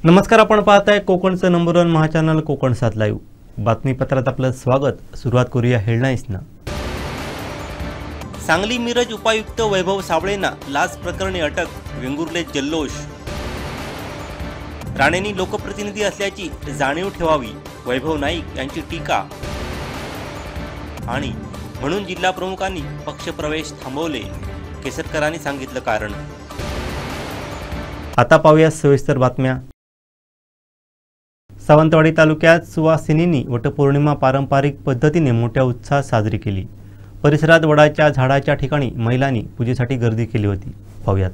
नमस्कार, आपण पाहताय कोकणचं नंबर 1 महाचॅनल कोकण 7 लाईव्ह. बातमीपत्रात आपलं स्वागत. सुरुवात करूया हेडलाईन्सना. सांगली मिरज उपायुक्त वैभव साबळेंना लाच प्रकरणी अटक, वेंगुर्ले जल्लोष. राणेंनी लोकप्रतिनिधी असल्याची जाणीव ठेवावी, वैभव नाईक यांची टीका. आणि म्हणून जिल्हा प्रमुखांनी पक्षप्रवेश थांबवले, केसरकरांनी सांगितलं कारण. आता पाहूया सविस्तर बातम्या. सावंतवाडी तालुक्यात सुवासिनींनी वटपौर्णिमा पारंपरिक पद्धतीने मोठ्या उत्साहात साजरी केली. परिसरात वडाच्या झाडाच्या ठिकाणी महिलांनी पूजेसाठी गर्दी केली होती. पाहूयात.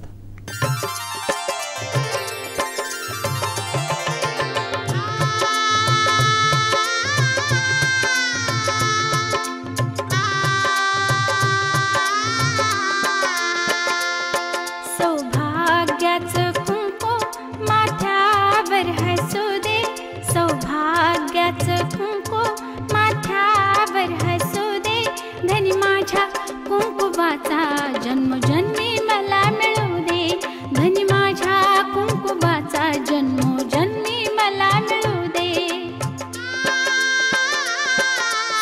जन्मोजन्मी मला मिळू दे, धनी माझ्या कुंकुमाचा जन्मोजन्मी मला मिळू दे.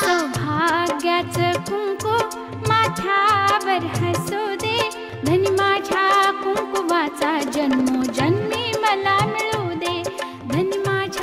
सौभाग्याचं कुंकू माथ्यावर हसू दे, धनी माझ्या कुंकुमाचा जन्मोजन्मी मला मिळू दे, धनी माझ्या.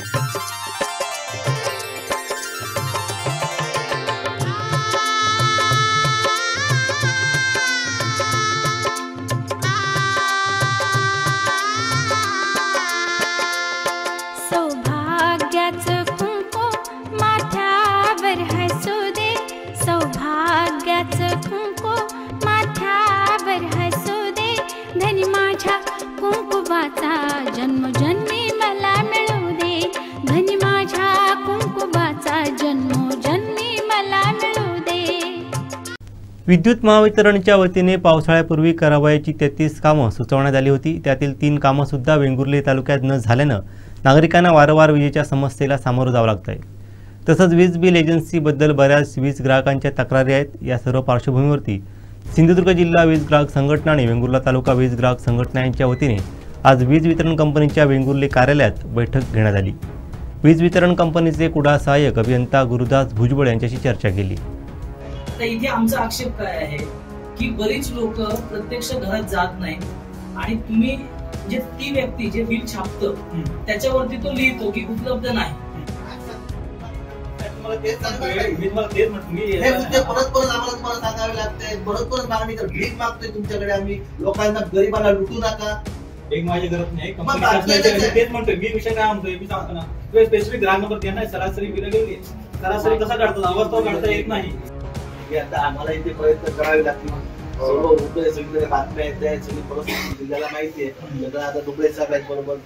जन्मोजन्मी मला मिळू दे, धनी माझ्या कुंकुमाचा जन्मोजन्मी मला मिळू दे. विद्युत महावितरणच्या वतीने पावसाळ्यापूर्वी करावयाची 33 कामं सुचवण्यात आली होती. त्यातील 3 कामं सुद्धा वेंगुर्ले तालुक्यात न झाल्यानं नागरिकांना वारंवार विजेच्या समस्येला सामोरं जावं लागतंय. तसंच वीज बिल एजन्सीबद्दल बऱ्याच वीज ग्राहकांच्या तक्रारी आहेत. या सर्व पार्श्वभूमीवरती सिंधुदुर्ग जिल्हा वीज ग्राहक संघटना आणि वेंगुर्ला तालुका वीज ग्राहक संघटना यांच्या वतीने आज वीज वितरण कंपनीच्या वेंगुर्ले कार्यालयात बैठक घेण्यात आली. वीज वितरण कंपनीचे कुडा सहाय्यक अभियंता गुरुदास भुजबळ यांच्याशी चर्चा केली. तर इथे आमचा आक्षेप काय आहे की बरीच लोक प्रत्यक्ष घरात जात नाही आणि तुम्ही जे ती व्यक्ती जे बिल छापतं त्याच्यावरती तो लिहितो की उपलब्ध नाही. परत आम्हाला तुम्हाला सांगावे लागते, परत मागणी कर, भीक मागतोय तुमच्याकडे आम्ही, लोकांना गरीबाला लुटू नका. एक माझी गरज नाही, तेच म्हणतोय मी. विषय काय म्हणतोय मी सांगतो ना, स्पेसिफिक ग्राहक नंबर त्यांना सरासरी बिल गेली, सरासरी कसा काढतात, अवस्था काढता येत नाही. आता आम्हाला इथे प्रयत्न करावे लागतील. रुपये सगळीकडे बातम्या येत आहेत, सगळी परिस्थिती जिल्ह्याला माहिती आहे. आता रुपये साहेब बरोबर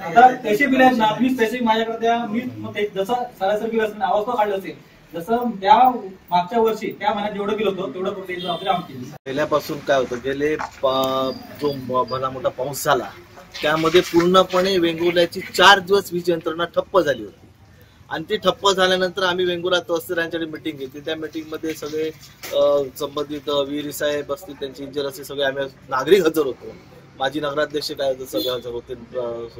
आता त्याचे बिल आहेत ना, मी स्पेसिफिक माझ्याकडे द्या. मी जसं सरासरी बिल असेल, अवस्था काढलं असेल, जसं त्या मागच्या वर्षी त्या महिन्यात जेवढं बिल होतं तेवढं पहिल्यापासून काय होतं, गेले जो भला मोठा पाऊस झाला त्यामध्ये पूर्णपणे वेंगुर्ल्याची 4 दिवस वीज यंत्रणा ठप्प झाली होती. आणि ती ठप्प झाल्यानंतर आम्ही वेंगुर्ला तहसीलदारांच्याकडे मिटिंग घेतली. त्या मिटिंगमध्ये सगळे संबंधित विहिरी साहेब असतील, त्यांचे इंजिनियर असतील, सगळे आम्ही नागरिक हजर होतो. माजी नगराध्यक्ष काय होते सगळे हजर होते,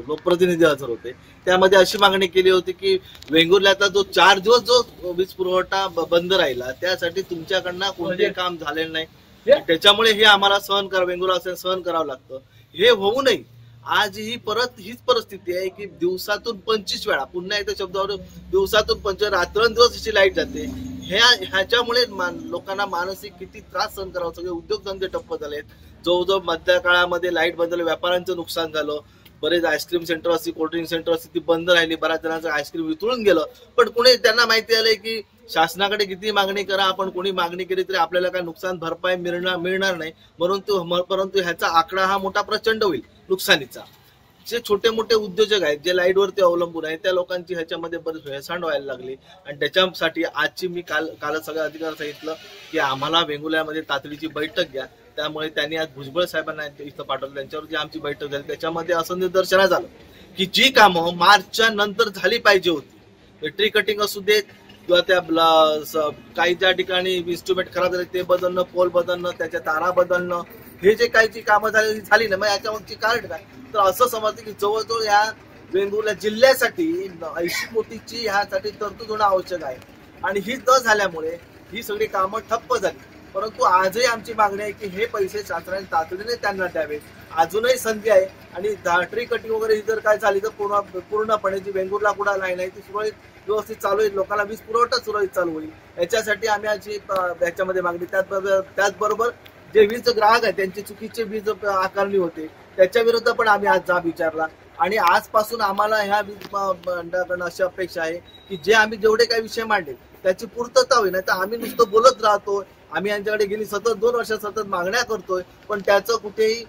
लोकप्रतिनिधी हजर होते. त्यामध्ये अशी मागणी केली होती की वेंगुर्ल्याचा जो 4 दिवस जो वीज पुरवठा बंद राहिला त्यासाठी तुमच्याकडनं कोणतेही काम झालेलं नाही, त्याच्यामुळे हे आम्हाला वेंगुर्ला सहन करावं लागतं. हे होऊ नये. आज ही परत हीच परिस्थिती आहे की दिवसातून 25 वेळा, पुन्हा एकदा शब्दावर, दिवसातून 25 रात्रंदिवस अशी लाईट जाते. ह्याच्यामुळे लोकांना मानसिक किती त्रास सहन करावा. सगळे उद्योगधंदे ठप्प झालेत. जवळजवळ मधल्या काळामध्ये लाईट बंद, व्यापाऱ्यांचं नुकसान झालं. बरेच आईस्क्रीम सेंटर असतील, कोल्ड्रिंक सेंटर असतील, ती बंद राहिली. बऱ्याच जणांचं आईस्क्रीम वितळून गेलं. पण कुणी त्यांना माहिती आलंय की शासनाकडे किती मागणी करा, आपण कोणी मागणी केली तरी आपल्याला काय नुकसान भरपाई मिळणार नाही. परंतु ह्याचा आकडा हा मोठा प्रचंड होईल नुकसानीचा. जे छोटे मोठे उद्योजक आहेत, जे लाईटवरती अवलंबून आहेत, त्या लोकांची ह्याच्यामध्ये बरीच हेळसांड व्हायला लागली. आणि त्याच्यासाठी आजची मी काल सगळ्या अधिकाऱ्यांना सांगितलं की आम्हाला वेंगुर्ल्यामध्ये तातडीची बैठक घ्या. त्यामुळे त्यांनी आज भुजबळ साहेबांना इथं पाठवलं. त्यांच्यावर जी आमची बैठक झाली त्याच्यामध्ये असं निदर्शनास आलं की जी कामं मार्चच्या नंतर झाली पाहिजे होती, ट्री कटिंग असू देत किंवा त्या काही ज्या ठिकाणी इन्स्ट्रुमेंट खराब झाले ते बदलणं, पोल बदलणं, त्याच्या तारा बदलणं, हे जे काही जी कामं झाली ना, मग याच्यावरची कारण काय, तर असं समजतं की जवळजवळ या वेंगुर्ला जिल्ह्यासाठी 80 कोटीची ह्यासाठी तरतूद होणं आवश्यक आहे. आणि ही न झाल्यामुळे ही सगळी कामं ठप्प झाली. परंतु आजही आमची मागणी आहे की हे पैसे शासनाने तातडीने त्यांना द्यावेत. अजूनही संधी आहे. आणि ट्री कटिंग वगैरे ही जर काय झाली तर पूर्णपणे जी वेंगुर्ला कुडा लाईन आहे ती सुरळीत व्यवस्थित चालू होईल, लोकांना वीज पुरवठा सुरळीत चालू होईल. याच्यासाठी आम्ही आजची याच्यामध्ये मागणी. त्याचबरोबर जे वीज ग्राहक आहेत त्यांची चुकीची वीज आकारणी होते त्याच्या विरुद्ध पण आम्ही आज जाब विचारला. आणि आजपासून आम्हाला ह्या वीज मंडळाकडून अशी अपेक्षा आहे की जे आम्ही जेवढे काही विषय मांडले त्याची पूर्तता होईल. नाही तर आम्ही नुसतं बोलत राहतो. आम्ही यांच्याकडे गेली 2 वर्ष सतत मागण्या करतोय पण त्याचं कुठेही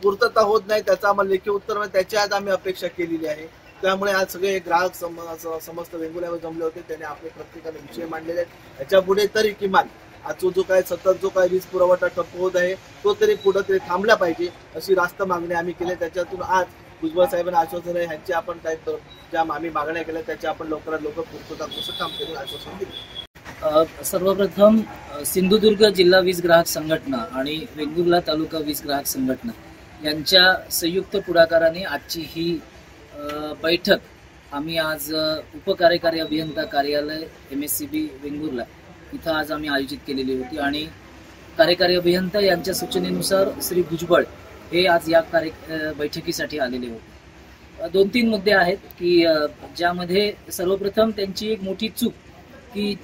पूर्तता होत नाही. त्याचं आम्हाला लेखी उत्तर त्याची आज आम्ही अपेक्षा केलेली आहे. त्यामुळे आज सगळे ग्राहक समस्त वेंगुर्ल्यावर जमले होते. त्याने आपले प्रत्येकाने विषय मांडलेले आहेत. याच्या पुढे तरी किमान आज जो काय वीज पुरवठा ठप्प होत आहे तो तरी पुढे तरी थांबला पाहिजे अशी रास्त मागणी आम्ही केली. त्याच्यातून आज भुजबळ साहेबांना आश्वासन आहे ह्यांची आपण काय ज्या आम्ही मागण्या केल्या त्याची आपण लवकरात लवकर पूर्तता कसं काम करून आश्वासन दिले. सर्वप्रथम सिंधुदुर्ग जिल्हा वीज ग्राहक संघटना आणि वेंगुर्ला तालुका वीज ग्राहक संघटना यांच्या संयुक्त पुढाकाराने आजची ही बैठक आम्ही आज उपकार्यकारी अभियंता कार्यालय MSCB वेंगुर्ला इथं आज आम्ही आयोजित केलेली होती. आणि कार्यकारी अभियंता यांच्या सूचनेनुसार श्री भुजबळ हे आज या बैठकीसाठी आलेले होते. 2-3 मुद्दे आहेत की ज्यामध्ये सर्वप्रथम त्यांची एक मोठी चूक की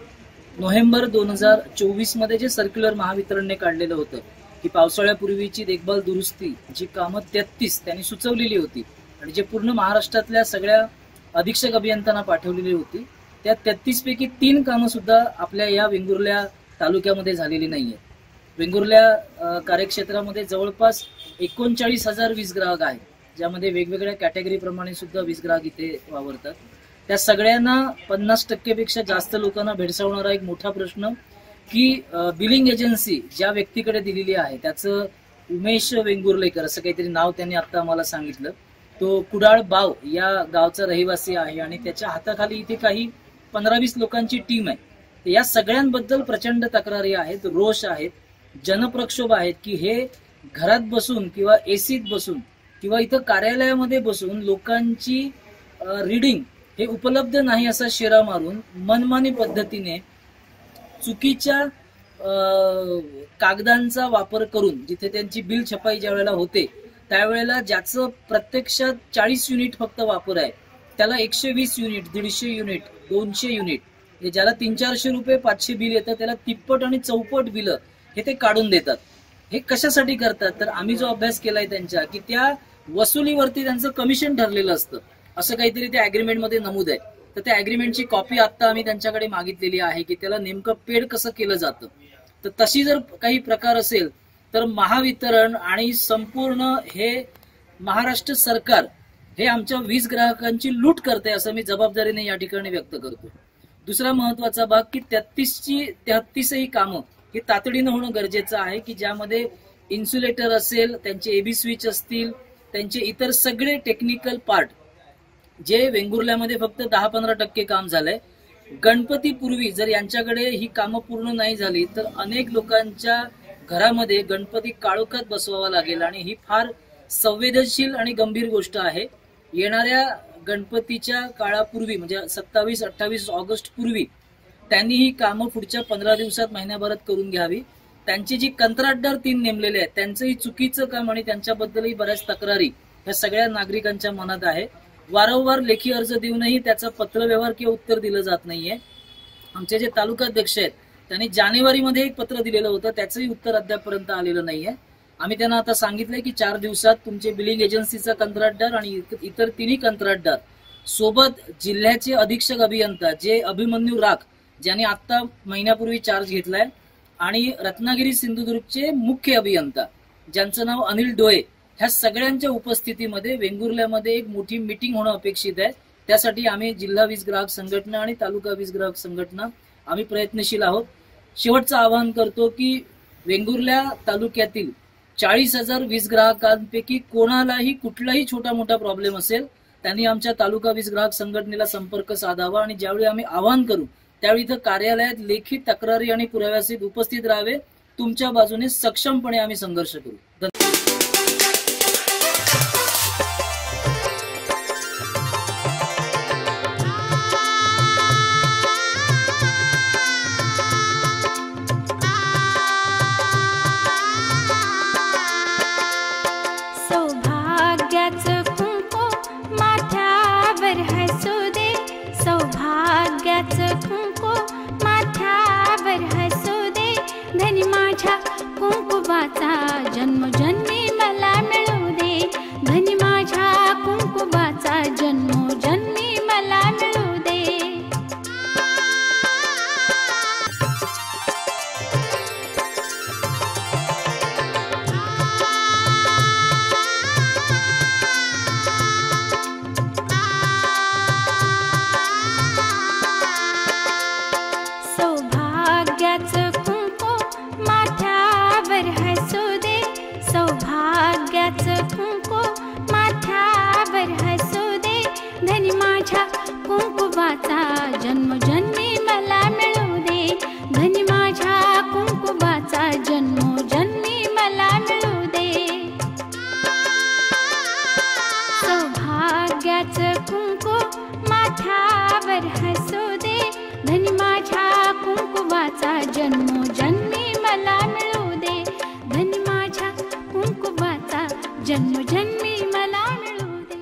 नोव्हेंबर 2024 मध्ये जे सर्क्युलर महावितरणने काढलेलं होतं की पावसाळ्यापूर्वीची देखभाल दुरुस्ती जी कामं 33 त्यांनी सुचवलेली होती आणि जे पूर्ण महाराष्ट्रातल्या सगळ्या अधीक्षक अभियंत्यांना पाठवलेली होती त्या 33 पैकी 3 कामं सुद्धा आपल्या या वेंगुर्ल्या तालुक्यामध्ये झालेली नाहीये. वेंगुर्ल्या कार्यक्षेत्रामध्ये जवळपास 39,000 वीज ग्राहक आहेत ज्यामध्ये वेगवेगळ्या कॅटेगरी प्रमाणे सुद्धा वीज ग्राहक इथे वावरतात. त्या सगळ्यांना 50% पेक्षा जास्त लोकांना भेडसावणारा एक मोठा प्रश्न की बिलिंग एजन्सी ज्या व्यक्तीकडे दिलेली आहे त्याचं उमेश वेंगुर्लेकर असं काहीतरी नाव त्यांनी आता आम्हाला सांगितलं. तो कुडाळ बाव या गावचा रहिवासी आहे आणि त्याच्या हाताखाली इथे काही 15-20 लोकांची टीम आहे. तर या सगळ्यांबद्दल प्रचंड तक्रारी आहेत, रोष आहेत, जनप्रक्षोभ आहेत की हे घरात बसून किंवा एसीत बसून किंवा इथं कार्यालयामध्ये बसून लोकांची रीडिंग हे उपलब्ध नाही असा शेरा मारून मनमानी पद्धतीने चुकीच्या कागदांचा वापर करून जिथे त्यांची बिल छपाई ज्या वेळेला होते त्यावेळेला ज्याचं प्रत्यक्षात 40 युनिट फक्त वापर आहे त्याला 120 युनिट, 150 युनिट, 200 युनिट ज्याला 300-400 रुपये 500 बिल येतं त्याला तिप्पट आणि चौपट बिल हे ते काढून देतात. हे कशासाठी करतात तर आम्ही जो अभ्यास केलाय त्यांच्या की त्या वसुलीवरती त्यांचं कमिशन ठरलेलं असतं असं काहीतरी त्या अग्रीमेंटमध्ये नमूद आहे. तर त्या अग्रीमेंटची कॉपी आता आम्ही त्यांच्याकडे मागितलेली आहे की त्याला नेमकं पेड कसं केलं जातं. तर तशी जर काही प्रकार असेल तर महावितरण आणि संपूर्ण हे महाराष्ट्र सरकार हे आमच्या वीज ग्राहकांची लूट करते असं मी जबाबदारीने या ठिकाणी व्यक्त करतो. दुसरा महत्वाचा भाग की 33 कामं हे तातडीनं होणं गरजेचं आहे की ज्यामध्ये इन्सुलेटर असेल, त्यांचे एबी स्विच असतील, त्यांचे इतर सगळे टेक्निकल पार्ट जे वेंगुर्ल्यामध्ये फक्त 10-15% काम झालंय. गणपतीपूर्वी जर यांच्याकडे ही कामं पूर्ण नाही झाली तर अनेक लोकांच्या घरामध्ये गणपती काळोखात बसवावा लागेल आणि ही फार संवेदनशील आणि गंभीर गोष्ट आहे. येणाऱ्या गणपतीच्या काळापूर्वी म्हणजे 27-28 ऑगस्ट पूर्वी त्यांनी ही कामं पुढच्या 15 दिवसात, महिन्याभरात करून घ्यावी. त्यांची जी कंत्राटदार 3 नेमलेले आहेत त्यांचंही चुकीचं काम आणि त्यांच्याबद्दलही बऱ्याच तक्रारी ह्या सगळ्या नागरिकांच्या मनात आहे. वारंवार लेखी अर्ज देऊनही त्याचं पत्रव्यवहार किंवा उत्तर दिलं जात नाहीये. आमचे जे तालुकाध्यक्ष आहेत त्यांनी जानेवारीमध्ये एक पत्र दिलेलं होतं त्याचंही उत्तर अद्यापपर्यंत आलेलं नाहीये. आम्ही त्यांना आता सांगितलंय की 4 दिवसात तुमचे बिलिंग एजन्सीचा कंत्राटदार आणि इतर 3 कंत्राटदार सोबत जिल्ह्याचे अधीक्षक अभियंता जे अभिमन्यू राख ज्यांनी आता महिन्यापूर्वी चार्ज घेतलाय आणि रत्नागिरी सिंधुदुर्गचे मुख्य अभियंता ज्यांचं नाव अनिल डोळे ह्या सगळ्यांच्या उपस्थितीमध्ये वेंगुर्ल्यामध्ये एक मोठी मीटिंग होणं अपेक्षित आहे. त्यासाठी आम्ही जिल्हा वीज ग्राहक संघटना आणि तालुका वीज ग्राहक संघटना आम्ही प्रयत्नशील आहोत. शेवटचं आवाहन करतो की वेंगुर्ल्या तालुक्यातील 40,000 वीज ग्राहकांपैकी कोणालाही कुठलाही छोटा मोठा प्रॉब्लेम असेल त्यांनी आमच्या तालुका वीज ग्राहक संघटनेला संपर्क साधावा आणि ज्यावेळी आम्ही आवाहन करू त्यावेळी इथं कार्यालयात लेखी तक्रारी आणि पुराव्यासहित उपस्थित राहावे. तुमच्या बाजूने सक्षमपणे आम्ही संघर्ष करू. सौभाग्याचं कुंकू माथ्यावर हसू दे, सौभाग्याचं कुंकू माथ्यावर हसू दे, धनी माझ्या कुंकुवाचा जन्मोजन्मी मला मिळू दे, धनी माझ्या कुंकुवाचा जन्मोजन्मी मला मिळू दे. सौभाग्याचं कुंकू माथ्यावर हसू दे, सौभाग्याचं कुंकू माथ्यावर हसू दे, धनी माझ्या कुंकुवाचा जन्मोजन्मी मला मिळू दे, धनी माझ्या कुंकुवाचा जन्मोजन्मी मला मिळू दे. सौभाग्याचं कुंकू माथ्यावर हसू दे, धनी माझ्या कुंकुवाचा जन्मोजन्मी मला मिळू दे, धनी माझ्या कुंकुवाचा जन्मोजन्मी मला मिळू दे.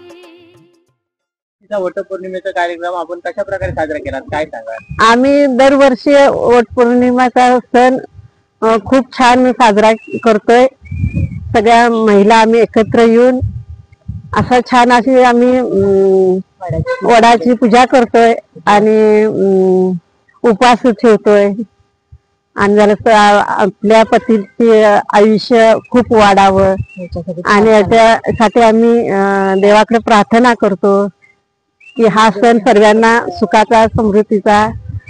वटपौर्णिमेचा कार्यक्रम आपण कशा प्रकारे साजरा केला, काय सांगा? आम्ही दरवर्षी वटपौर्णिमेचा सण खूप छान साजरा करतोय. सगळ्या महिला आम्ही एकत्र येऊन असा छान अशी आम्ही वडाची पूजा करतोय आणि उपवास ठेवतोय आणि जरा आपल्या पतीचे आयुष्य खूप वाढावं आणि याच्यासाठी आम्ही देवाकडे प्रार्थना करतो की हा सण सर्वांना सुखाचा समृद्धीचा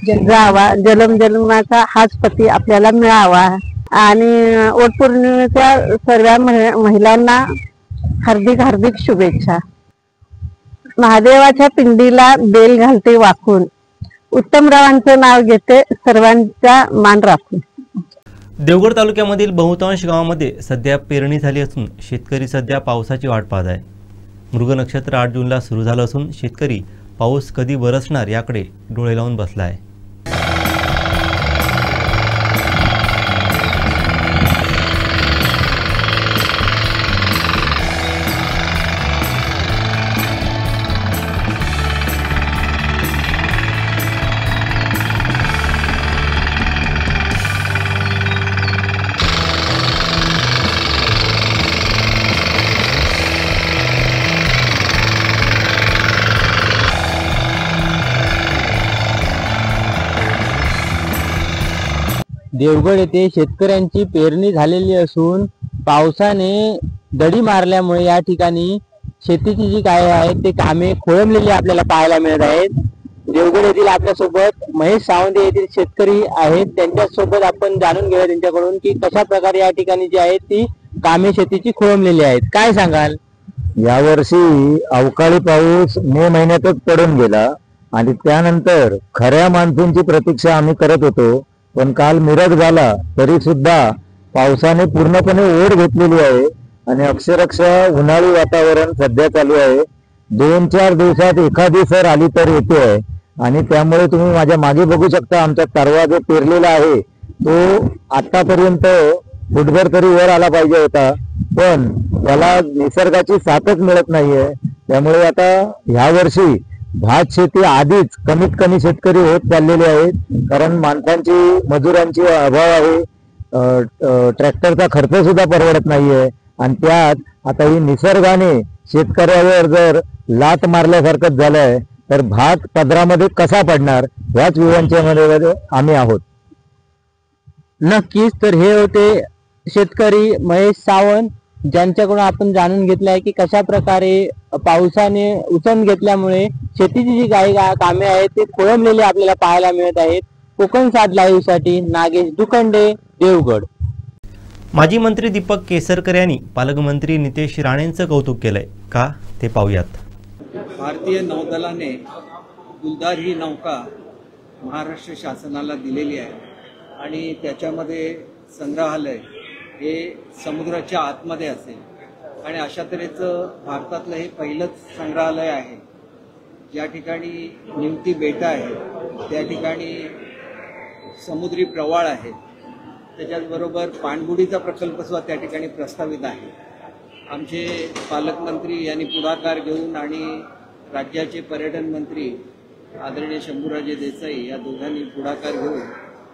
जावा, जन्मजन्माचा हाच पती आपल्याला मिळावा. आणि वटपौर्णिमेच्या सर्व महिलांना हार्दिक हार्दिक शुभेच्छा. महादेवाच्या पिंडीला बेल घालते वाकून, उत्तमरावांचं नाव घेते सर्वांचा मान राखून. देवगड तालुक्यामधील बहुतांश गावांमध्ये सध्या पेरणी झाली असून शेतकरी सध्या पावसाची वाट पाहत आहे. मृग नक्षत्र 8 जूनला सुरू झालं असून शेतकरी पाऊस कधी बरसणार याकडे डोळे लावून बसला आहे. देवगड येथे शेतकऱ्यांची पेरणी झालेली असून पावसाने दडी मारल्यामुळे या ठिकाणी शेतीची जी काय आहेत ते कामे खोळंबलेली आपल्याला पाहायला मिळत आहेत. देवगड येथील आपल्यासोबत महेश सावंत येथील शेतकरी आहेत, त्यांच्यासोबत आपण जाणून घेऊया त्यांच्याकडून की कशा प्रकारे या ठिकाणी जी आहेत ती कामे शेतीची खोळंबलेली आहेत. काय सांगाल? यावर्षी अवकाळी पाऊस मे महिन्यातच पडून गेला आणि त्यानंतर खऱ्या मान्सूनची प्रतीक्षा आम्ही करत होतो, पण काल मिरग झाला तरी सुद्धा पावसाने पूर्णपणे ओढ घेतलेली आहे आणि अक्षरशः उन्हाळी वातावरण सध्या चालू आहे. 2-4 दिवसात एखादी सर आली तर येते आहे आणि त्यामुळे तुम्ही माझ्या मागे बघू शकता आमचा तरवा जो पेरलेला आहे तो आतापर्यंत फुटभर तरी वर आला पाहिजे होता, पण त्याला निसर्गाची साथच मिळत नाहीये. त्यामुळे आता ह्या वर्षी भात शेती आधीच कमीत कमी शेतकरी होत चाललेले आहेत, कारण माणसांची मजुरांची अभाव आहे, ट्रॅक्टरचा खर्च सुद्धा परवडत नाहीये आणि त्यात आता ही निसर्गाने शेतकऱ्यावर जर लात मारल्यासारखंच झालंय तर भात पदरामध्ये कसा पडणार ह्याच विवंचनेमध्ये आम्ही आहोत. नक्कीच. तर हे होते शेतकरी महेश सावंत, ज्यांच्याकडून आपण जाणून घेतलं आहे की कशा प्रकारे पावसाने उसण घेतल्यामुळे शेतीची जी काही कामे आहेत ते खोळंबलेले आपल्याला पाहायला मिळत आहेत. कोकण 7 लाईव्ह साठी नागेश दुखंडे, देवगड. माजी मंत्री दीपक केसरकर यांनी पालकमंत्री नितेश राणेंचं कौतुक केलंय का ते पाहूयात. भारतीय नौदलाने गुलदार ही नौका महाराष्ट्र शासनाला दिलेली आहे आणि त्याच्यामध्ये संग्रहालय हे समुद्राच्या आतमध्ये असेल आणि अशा तऱ्हेचं भारतातलं हे पहिलंच संग्रहालय आहे. ज्या ठिकाणी निमती बेटं आहेत त्या ठिकाणी समुद्री प्रवाळ आहेत, त्याच्याचबरोबर पाणबुडीचा प्रकल्प सुद्धा त्या ठिकाणी प्रस्तावित आहे. आमचे पालकमंत्री यांनी पुढाकार घेऊन आणि राज्याचे पर्यटन मंत्री आदरणीय शंभूराजे देसाई या दोघांनी पुढाकार घेऊन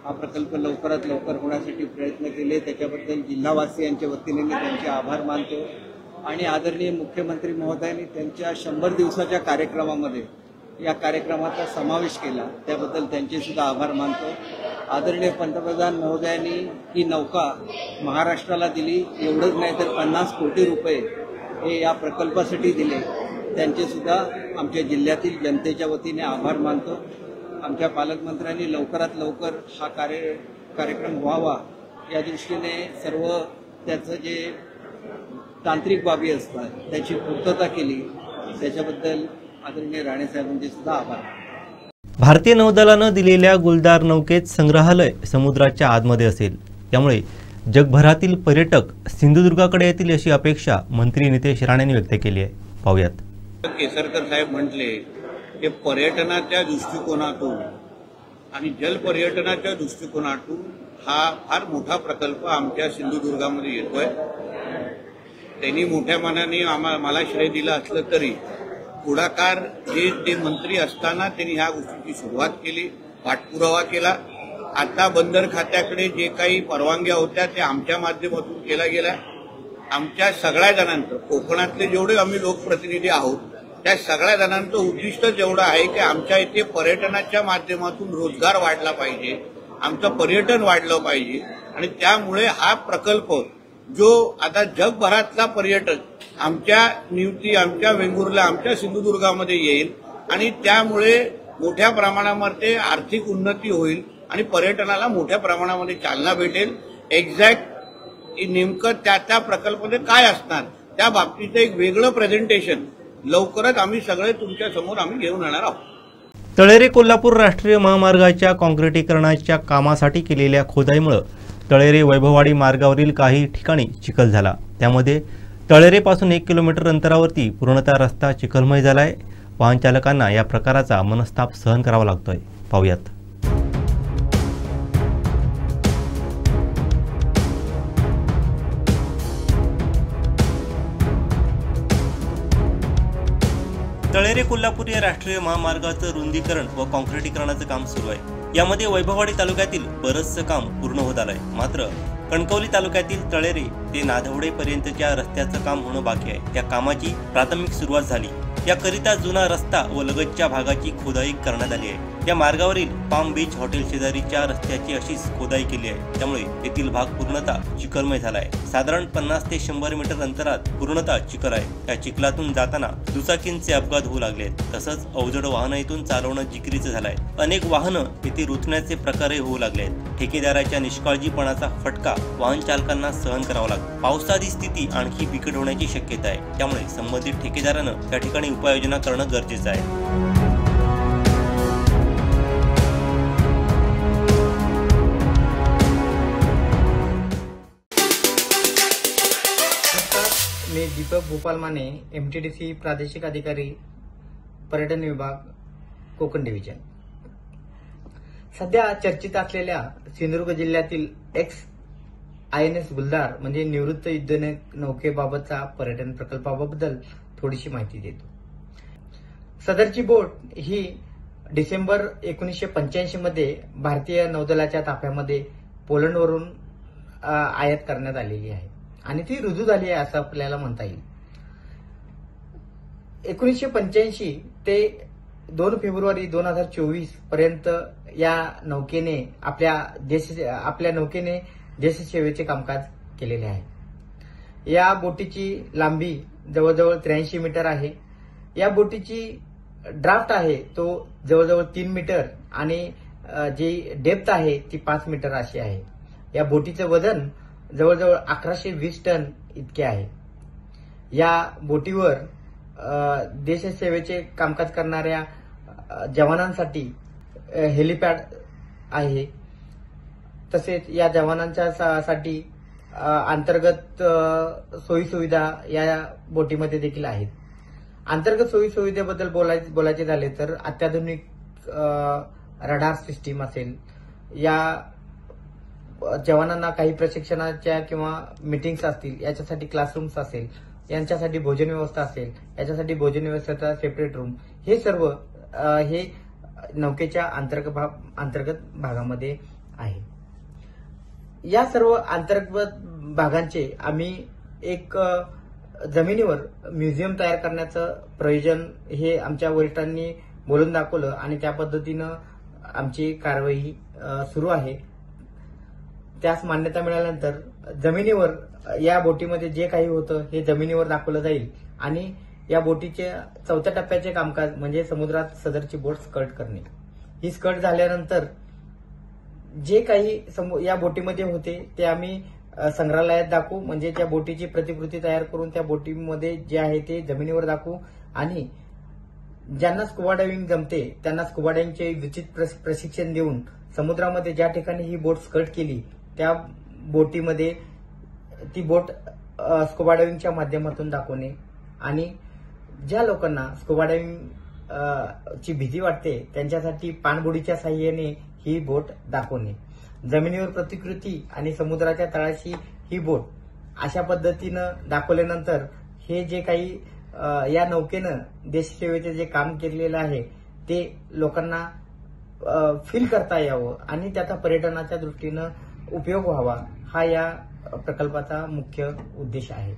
हा प्रकल्प लवकरात लवकर होण्यासाठी प्रयत्न केले. त्याच्याबद्दल जिल्हावासियांच्या वतीने मी त्यांचे आभार मानतो आणि आदरणीय मुख्यमंत्री महोदयांनी त्यांच्या 100 दिवसाच्या कार्यक्रमामध्ये या कार्यक्रमाचा समावेश केला, त्याबद्दल त्यांचे सुद्धा आभार मानतो. आदरणीय पंतप्रधान महोदयांनी ही नौका महाराष्ट्राला दिली, एवढंच नाही तर 50 कोटी रुपये हे या प्रकल्पासाठी दिले, त्यांचे सुद्धा आमच्या जिल्ह्यातील जनतेच्या वतीने आभार मानतो. आमच्या पालकमंत्र्यांनी लवकरात लवकर हा कार्यक्रम व्हावा या दृष्टीने सर्व त्याचं जे तांत्रिक बाबी असतात त्याची पूर्तता केली, त्याच्याबद्दल आदरणीय राणेसाहेबांचे सुद्धा आभार. भारतीय नौदलानं दिलेल्या गुलदार नौकेत संग्रहालय समुद्राच्या आतमध्ये असेल, त्यामुळे जगभरातील पर्यटक सिंधुदुर्गाकडे येतील अशी अपेक्षा मंत्री नितेश राणेंनी व्यक्त केली आहे. पाहूयात. केसरकर साहेब म्हटले की पर्यटनाच्या दृष्टिकोनातून आणि जलपर्यटनाच्या दृष्टिकोनातून हा फार मोठा प्रकल्प आमच्या सिंधुदुर्गामध्ये येतोय. त्यांनी मोठ्या मनाने मला श्रेय दिलं असलं तरी पुढाकार जे ते मंत्री असताना त्यांनी ह्या गोष्टीची सुरुवात केली, पाठपुरावा केला. आता बंदर खात्याकडे जे काही परवानग्या होत्या ते आमच्या माध्यमातून केला गेला. आमच्या सगळ्या जणांचं, कोकणातले जेवढे आम्ही लोकप्रतिनिधी आहोत त्या सगळ्या जणांचं उद्दिष्ट जेवढं आहे की आमच्या इथे पर्यटनाच्या माध्यमातून रोजगार वाढला पाहिजे, आमचं पर्यटन वाढलं पाहिजे आणि त्यामुळे हा प्रकल्प जो आता जगभरातला पर्यटक आमच्या निवती, आमच्या वेंगुर्ला, आमच्या सिंधुदुर्गामध्ये येईल आणि त्यामुळे मोठ्या प्रमाणामध्ये आर्थिक उन्नती होईल आणि पर्यटनाला मोठ्या प्रमाणामध्ये चालना भेटेल. एक्झॅक्ट नेमकं त्या प्रकल्पामध्ये काय असणार त्या बाबतीचं एक वेगळं प्रेझेंटेशन लवकरच आम्ही सगळे तुमच्या समोर आम्ही घेऊन येणार आहोत. तळेरे कोल्हापूर राष्ट्रीय महामार्गाच्या काँक्रिटीकरणाच्या कामासाठी केलेल्या खोदाईमुळे तळेरे वैभववाडी मार्गावरील काही ठिकाणी चिखल झाला. त्यामध्ये तळेरेपासून 1 किलोमीटर अंतरावरती पूर्णतः रस्ता चिखलमय झालाय. वाहन चालकांना या प्रकाराचा मनस्ताप सहन करावा लागतोय. पाहूयात. तळेरे कोल्हापूर या राष्ट्रीय महामार्गाचं रुंदीकरण व काँक्रिटीकरणाचं काम सुरू आहे. यामध्ये वैभववाडी तालुक्यातील बरंचसं काम पूर्ण होत आलंय. मात्र कणकवली तालुक्यातील तळेरे ते नाधवडे पर्यंतच्या रस्त्याचं काम होणं बाकी आहे. या कामाची प्राथमिक सुरुवात झाली. याकरिता जुना रस्ता व लगतच्या भागाची खोदाई करण्यात आली आहे. या मार्गावरील पाम बीच हॉटेल शेजारीच्या रस्त्याची अशीच खोदाई केली आहे. त्यामुळे येथील भाग पूर्णतः चिखलमय झाला आहे. साधारण 50 ते 100 मीटर अंतरात पूर्णतः चिखल आहे. या चिखलातून जाताना दुचाकींचे अपघात होऊ लागले आहेत. तसंच अवजड वाहनं इथून चालवणं जिकिरीचं झालं आहे. अनेक वाहनं येथे रुतण्याचे प्रकारही होऊ लागले आहेत. ठेकेदाराच्या निष्काळजीपणाचा फटका वाहन चालकांना सहन करावा लागतो. पावसाची स्थिती आणखी बिकट होण्याची शक्यता आहे. त्यामुळे संबंधित ठेकेदारानं त्या ठिकाणी उपाययोजना करणं गरजेचं आहे. मी दीपक भोपाल माने, MTDC प्रादेशिक अधिकारी, पर्यटन विभाग, कोकण डिव्हिजन. सध्या चर्चेत असलेल्या सिंधुदुर्ग जिल्ह्यातील INS गुलदार म्हणजे निवृत्त युद्धनौके नौकेबाबतचा पर्यटन प्रकल्पाबद्दल थोडीशी माहिती देतो. सदरची बोट ही डिसेंबर 1985 मध्ये भारतीय नौदलाच्या ताफ्यामध्ये पोलंडवरून आयात करण्यात आलेली आहे आणि ती रुजू झाली आहे असं आपल्याला म्हणता येईल. 1985 ते 2 फेब्रुवारी 2024 पर्यंत या नौकेने आपल्या नौकेने देशसेवेचे कामकाज केलेले आहे. या बोटीची लांबी जवळजवळ 83 मीटर आहे. या बोटीची ड्राफ्ट आहे तो जवळजवळ 3 मीटर आणि जी डेप्थ आहे ती 5 मीटर अशी आहे. या बोटीचं वजन जवळजवळ 1120 टन इतके आहे. या बोटीवर देशसेवेचे कामकाज करणाऱ्या जवानांसाठी हेलिपॅड आहे. तसेच या जवानांच्या साठी अंतर्गत सोयीसुविधा या बोटीमध्ये देखील आहेत. अंतर्गत सोयीसुविधेबद्दल बोलायचे झाले तर अत्याधुनिक रडार सिस्टीम असेल, या जवानांना काही प्रशिक्षणाच्या किंवा मीटिंग्स असतील याच्यासाठी क्लासरूम्स असेल, यांच्यासाठी भोजन व्यवस्था असेल, याच्यासाठी भोजन व्यवस्थेचा सेपरेट रूम, हे सर्व हे नौकेच्या अंतर्गत भागामध्ये आहे. या सर्व अंतर्गत भागांचे आम्ही एक जमिनीवर म्युझियम तयार करण्याचं प्रयोजन हे आमच्या वरिष्ठांनी बोलून दाखवलं आणि त्या पद्धतीनं आमची कारवाई सुरू आहे. त्यास मान्यता मिळाल्यानंतर जमिनीवर या बोटीमध्ये जे काही होतं हे जमिनीवर दाखवलं जाईल आणि या बोटीच्या 4थ्या टप्प्याचे कामकाज म्हणजे समुद्रात सदरची बोट स्कर्ट करणे. ही स्कर्ट झाल्यानंतर जे काही या बोटीमध्ये होते ते आम्ही संग्रहालयात दाखवू, म्हणजे त्या बोटीची प्रतिकृती तयार करून त्या बोटीमध्ये जे आहे ते जमिनीवर दाखवू आणि ज्यांना स्कुबा डायव्हिंग जमते त्यांना स्कुबा डायव्हिंगचे उचित प्रशिक्षण देऊन समुद्रामध्ये ज्या ठिकाणी ही बोट स्कर्ट केली त्या बोटीमध्ये ती बोट स्कुबा डायव्हिंगच्या माध्यमातून दाखवणे आणि ज्या लोकांना स्कुबा डायव्हिंग ची भीती वाटते त्यांच्यासाठी पाणबुडीच्या साहाय्याने ही बोट दाखवणे. जमिनीवर प्रतिकृती आणि समुद्राच्या तळाशी ही बोट अशा पद्धतीनं दाखवल्यानंतर हे जे काही या नौकेनं देशसेवेचे जे काम केलेलं आहे ते लोकांना फील करता यावं आणि त्याचा पर्यटनाच्या दृष्टीनं उपयोग व्हावा, हा या प्रकल्पाचा मुख्य उद्देश आहे.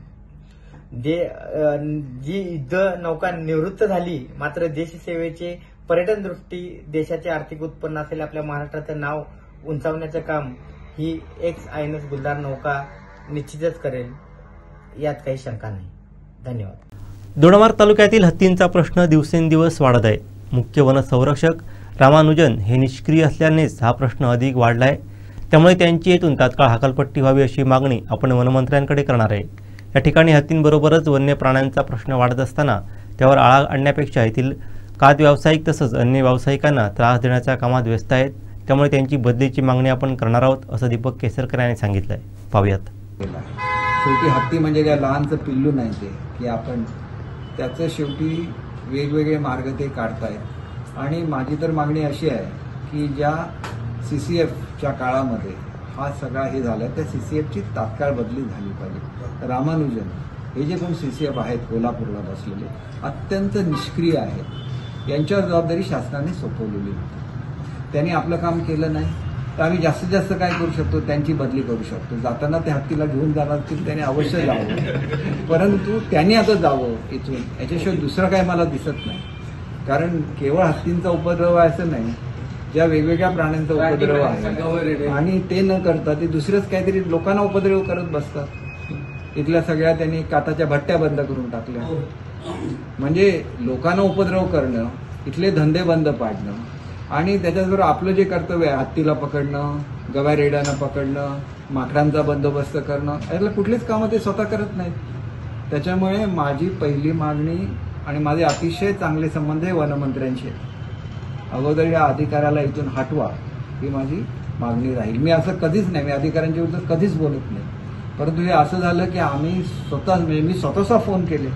जी युद्ध नौका निवृत्त झाली मात्र देशसेवेचे पर्यटन दृष्टी देशाचे आर्थिक उत्पन्न असेल आपल्या महाराष्ट्राचं नाव उंचावण्याचं काम ही INS गुलदार नौका निश्चितच करेल, यात काही शंका नाही. धन्यवाद. दोडामार्ग तालुक्यातील हत्तींचा प्रश्न दिवसेंदिवस वाढत आहे. मुख्य वनसंरक्षक रामानुजन हे निष्क्रिय असल्यानेच हा प्रश्न अधिक वाढला आहे. त्यामुळे त्यांची येथून तात्काळ हकालपट्टी व्हावी अशी मागणी आपण वनमंत्र्यांकडे करणार आहे. या ठिकाणी हत्तींबरोबरच वन्य प्राण्यांचा प्रश्न वाढत असताना त्यावर आळा आणण्यापेक्षा येथील कात व्यावसायिक तसंच अन्य व्यावसायिकांना त्रास देण्याच्या कामात व्यस्त आहेत. त्यामुळे त्यांची बदलीची मागणी आपण करणार आहोत असं दीपक केसरकर यांनी सांगितलंय. पाहूयात. शेवटी हत्ती म्हणजे काय लहानचं पिल्लू नाही ते, की आपण त्याचं शेवटी वेगवेगळे मार्ग ते काढतायत आणि माझी तर मागणी अशी आहे की ज्या CCFच्या काळामध्ये हा सगळा हे झाला त्या CCFची तात्काळ बदली झाली पाहिजे. रामानुजन हे जे कोण CCF आहेत कोल्हापूरला बसलेले अत्यंत निष्क्रिय आहेत, यांच्यावर जबाबदारी शासनाने सोपवलेली होती. त्यांनी आपलं काम केलं नाही तर आम्ही जास्तीत जास्त काय करू शकतो, त्यांची बदली करू शकतो. जाताना ते हत्तीला घेऊन जाणार की त्याने अवश्य जावं, परंतु त्यांनी आता जावं इथून, याच्याशिवाय दुसरं काय मला दिसत नाही. कारण केवळ हत्तींचा उपद्रव आहे असं नाही, ज्या वेगवेगळ्या प्राण्यांचा उपद्रव आहे आणि ते न करता ते दुसरेच काहीतरी लोकांना उपद्रव करत बसतात. इथल्या सगळ्या त्यांनी काताच्या भट्ट्या बंद करून टाकल्या, म्हणजे लोकांना उपद्रव करणं, इथले धंदे बंद पाडणं आणि त्याच्याबरोबर आपलं जे कर्तव्य आहे हत्तीला पकडणं, गव्या रेड्यांना पकडणं, माकडांचा बंदोबस्त करणं, यातलं कुठलीच कामं ते स्वतः करत नाहीत. त्याच्यामुळे माझी पहिली मागणी आणि माझे अतिशय चांगले संबंध हे वनमंत्र्यांशी आहेत. अगोदर या अधिकाऱ्याला इथून हटवा ही माझी मागणी राहील. मी असं कधीच नाही, मी अधिकाऱ्यांच्या विरुद्ध कधीच बोलत नाही, परंतु हे असं झालं की आम्ही मी स्वतःचा फोन केले.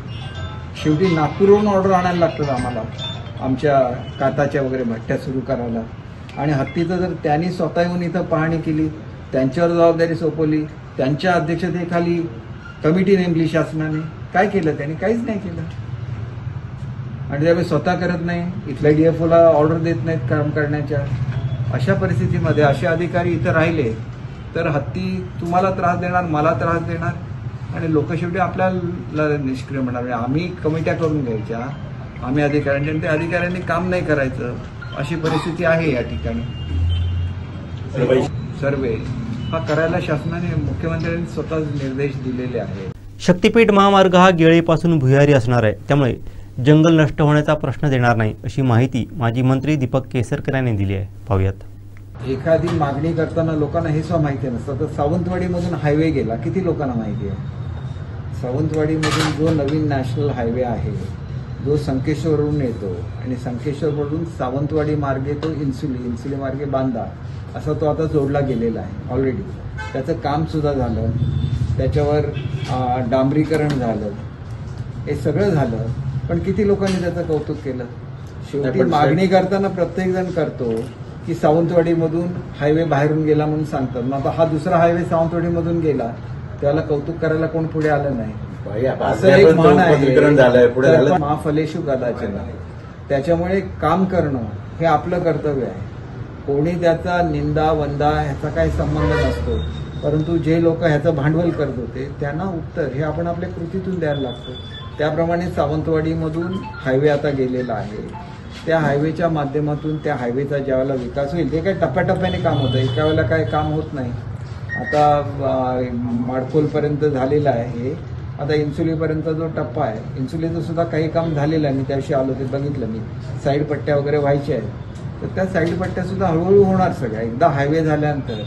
शेवटी नागपूरवरून ऑर्डर आणायला लागतं आम्हाला आमच्या काताच्या वगैरे भट्ट्या सुरू करायला आणि हत्तीचं जर त्यांनी स्वतः येऊन इथं पाहणी केली, त्यांच्यावर जबाबदारी सोपवली, त्यांच्या अध्यक्षतेखाली कमिटी नेमली शासनाने, काय केलं त्यांनी? काहीच नाही केलं. आणि त्यावेळी स्वतः करत नाही, इथल्या DFOला ऑर्डर देत नाहीत काम करण्याच्या. अशा परिस्थितीमध्ये असे अधिकारी इथं राहिले तर हत्ती तुम्हाला त्रास देणार, मला त्रास देणार आणि लोक शेवटी आपल्याला निष्क्रिय म्हणणार. आम्ही कमिट्या करून घ्यायच्या आम्ही अधिकाऱ्यांच्या, ते अधिकाऱ्यांनी काम नाही करायचं, अशी परिस्थिती आहे या ठिकाणी. सर्वे हा करायला शासनाने मुख्यमंत्र्यांनी स्वतः निर्देश दिलेले आहेत. शक्तीपीठ महामार्ग हा गेळीपासून भुयारी असणार आहे, त्यामुळे जंगल नष्ट होण्याचा प्रश्न देणार नाही अशी माहिती माजी मंत्री दीपक केसरकर यांनी दिली आहे. पाहूयात. एखादी मागणी करताना लोकांना हे सुद्धा माहिती नसतं. तर सावंतवाडीमधून हायवे गेला, किती लोकांना माहिती आहे? सावंतवाडीमधून जो नवीन नॅशनल हायवे आहे जो संकेश्वरवरून येतो आणि संकेश्वरवरून सावंतवाडी मार्गे तो इन्सुली मार्गे बांदा असा तो आता जोडला गेलेला आहे ऑलरेडी. त्याचं काम सुद्धा झालं, त्याच्यावर डांबरीकरण झालं, हे सगळं झालं. पण किती लोकांनी त्याचं कौतुक केलं? शेवटी मागणी करताना प्रत्येकजण करतो की सावंतवाडीमधून हायवे बाहेरून गेला म्हणून सांगतात. मग आता हा दुसरा हायवे सावंतवाडीमधून गेला, त्याला कौतुक करायला कोण पुढे आलं नाही. असं एक म्हण आहे, महाफलेषु कदाचन. त्याच्यामुळे काम करणं हे आपलं कर्तव्य आहे. कोणी त्याचा निंदा वंदा ह्याचा काही संबंध नसतो, परंतु जे लोक ह्याचं भांडवल करत होते त्यांना उत्तर हे आपण आपल्या कृतीतून द्यायला लागतो. त्याप्रमाणे सावंतवाडीमधून हायवे आता गेलेला आहे. त्या हायवेच्या माध्यमातून त्या हायवेचा ज्यावेळेला विकास होईल, ते काही टप्प्याटप्प्याने काम होतं, एका वेळेला काही काम होत नाही. आता माडखोलपर्यंत झालेलं आहे हे. आता इन्सुलीपर्यंतचा जो टप्पा आहे, इन्सुलीचं सुद्धा काही काम झालेलं आहे. मी त्याविषयी आलो ते बघितलं मी. साईड पट्ट्या वगैरे व्हायच्या आहेत, तर त्या साईड पट्ट्या सुद्धा हळूहळू होणार सगळ्या. एकदा हायवे झाल्यानंतर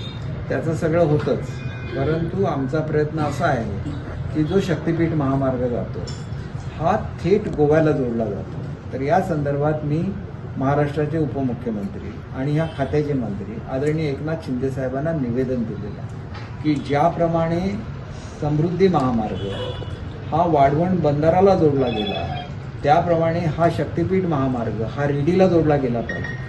त्याचं सगळं होतंच. परंतु आमचा प्रयत्न असा आहे की जो शक्तिपीठ महामार्ग जातो हा थेट गोव्याला जोडला जातो. तर या संदर्भात मी महाराष्ट्राचे उपमुख्यमंत्री आणि ह्या खात्याचे मंत्री आदरणीय एकनाथ शिंदे साहेबांना निवेदन दिलेलं आहे की ज्याप्रमाणे समृद्धी महामार्ग हा वाढवण बंदराला जोडला गेला, त्याप्रमाणे हा शक्तिपीठ महामार्ग हा रेडीला जोडला गेला पाहिजे.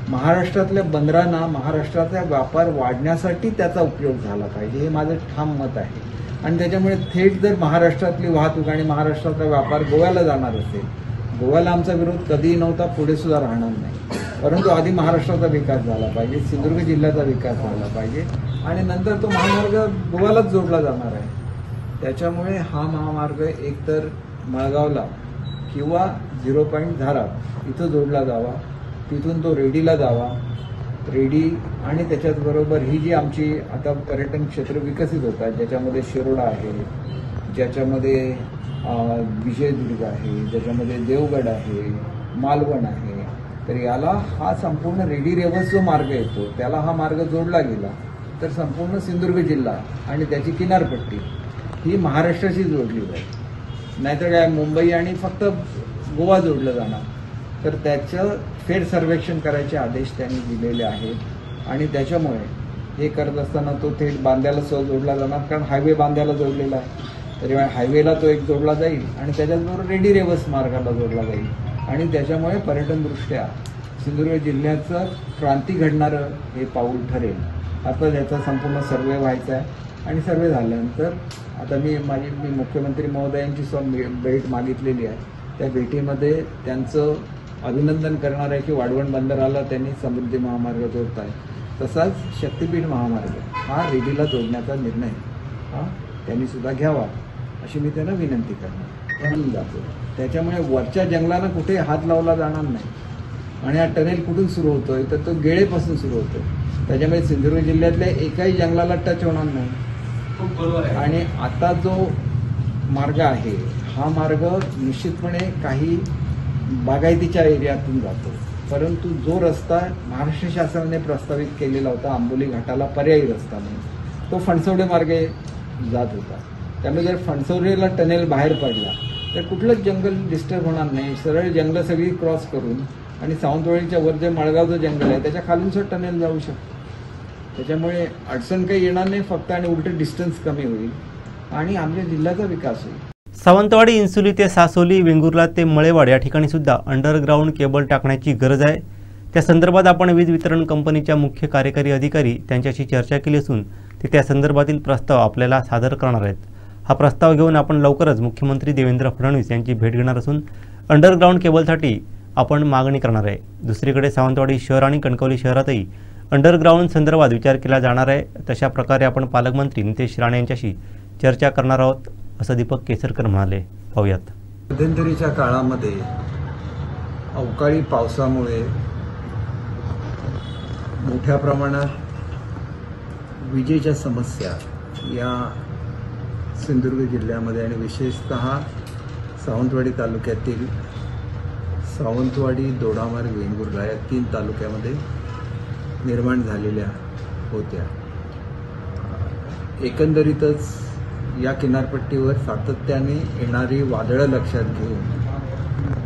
महाराष्ट्रातल्या बंदरांना महाराष्ट्राचा व्यापार वाढण्यासाठी त्याचा उपयोग झाला पाहिजे, हे माझं ठाम मत आहे. आणि त्याच्यामुळे थेट जर महाराष्ट्रातली वाहतूक आणि महाराष्ट्राचा व्यापार गोव्याला जाणार असेल, गोव्याला आमचा विरोध कधीही नव्हता, पुढे सुद्धा राहणार नाही. परंतु आधी महाराष्ट्राचा विकास झाला पाहिजे, सिंधुदुर्ग जिल्ह्याचा विकास झाला पाहिजे आणि नंतर तो महामार्ग गोव्यालाच जोडला जाणार आहे. त्याच्यामुळे हा महामार्ग एकतर मळगावला किंवा 0 पॉईंट धाराप इथं जोडला जावा, तिथून तो रेडीला जावा. रेडी आणि त्याच्याचबरोबर ही जी आमची आता पर्यटन क्षेत्र विकसित होतात, ज्याच्यामध्ये शिरोडा आहे, ज्याच्यामध्ये विजयदुर्ग आहे, ज्याच्यामध्ये देवगड आहे, मालवण आहे, तर याला हा संपूर्ण रेडी रेवस जो मार्ग येतो त्याला हा मार्ग जोडला गेला तर संपूर्ण सिंधुदुर्ग जिल्हा आणि त्याची किनारपट्टी ही महाराष्ट्राशी जोडली जाईल. नाहीतर काय मुंबई आणि फक्त गोवा जोडलं जाणार. तर त्याचं फेर सर्वेक्षण करायचे आदेश त्यांनी दिलेले आहेत आणि त्याच्यामुळे हे करत असताना तो थेट बांद्याला सहज जोडला जाणार, कारण हायवे बांद्याला जोडलेला आहे. तरी हायवेला तो एक जोडला जाईल आणि त्याच्याचबरोबर रेडी रेवस मार्गाला जोडला जाईल आणि त्याच्यामुळे पर्यटनदृष्ट्या सिंधुदुर्ग जिल्ह्याचं क्रांती घडणारं हे पाऊल ठरेल. आता त्याचा संपूर्ण सर्वे व्हायचा आहे आणि सर्वे झाल्यानंतर आता मी मुख्यमंत्री महोदयांची भेट मागितलेली आहे. त्या भेटीमध्ये त्यांचं अभिनंदन करणार आहे की वाढवण बंदराला त्यांनी समृद्धी महामार्ग जोडत आहे. तसाच शक्तिपीठ महामार्ग हा रेडीला जोडण्याचा निर्णय हा त्यांनी सुद्धा घ्यावा अशी मी त्यांना विनंती करणार म्हणून जातो. त्याच्यामुळे वरच्या जंगलाला कुठे हात लावला जाणार नाही आणि हा टनेल कुठून सुरू होतोय तर तो गेळेपासून सुरू होतो. त्याच्यामुळे सिंधुदुर्ग जिल्ह्यातल्या एकाही जंगलाला टच होणार नाही. आणि आता जो मार्ग आहे हा मार्ग निश्चितपणे काही बागायतीच्या एरियातून जातो, परंतु जो रस्ता महाराष्ट्र शासनाने प्रस्तावित केलेला होता आंबोली घाटाला पर्यायी रस्ता म्हणून, तो फणसवडे मार्गे जात होता. त्यामुळे जर फणसवडेला टनेल बाहेर पडला तर कुठलंच जंगल डिस्टर्ब होणार नाही. सरळ जंगलं सगळी क्रॉस करून आणि सावंतवाडीच्या वर जे मळगावचं जंगल आहे त्याच्या खालून सुद्धा टनेल जाऊ शकतो. त्याच्यामुळे अडचण काही येणार नाही फक्त, आणि उलट डिस्टन्स कमी होईल आणि आमच्या जिल्ह्याचा विकास होईल. सावंतवाडी इन्सुली ते सासोली, वेंगुर्ला ते मळेवाड या ठिकाणी सुद्धा अंडरग्राऊंड केबल टाकण्याची गरज आहे. त्या संदर्भात आपण वीज वितरण कंपनीच्या मुख्य कार्यकारी अधिकारी त्यांच्याशी चर्चा केली असून ते त्या संदर्भातील प्रस्ताव आपल्याला सादर करणार आहेत. हा प्रस्ताव घेऊन आपण लवकरच मुख्यमंत्री देवेंद्र फडणवीस यांची भेट घेणार असून अंडरग्राऊंड केबलसाठी आपण मागणी करणार आहे. दुसरीकडे सावंतवाडी शहर आणि कणकवली शहरातही अंडरग्राऊंड संदर्भात विचार केला जाणार आहे. तशा प्रकारे आपण पालकमंत्री नितेश राणे यांच्याशी चर्चा करणार आहोत असं दीपक केसरकर म्हणाले. पाहूयात. मध्यंतरीच्या काळामध्ये अवकाळी पावसामुळे मोठ्या प्रमाणात विजेच्या समस्या या सिंधुदुर्ग जिल्ह्यामध्ये आणि विशेषतः सावंतवाडी तालुक्यातील सावंतवाडी, दोडामार्ग, वेंगुर्ला या 3 तालुक्यामध्ये निर्माण झालेल्या होत्या. एकंदरीतच या किनारपट्टीवर सातत्याने येणारी वादळं लक्षात घेऊन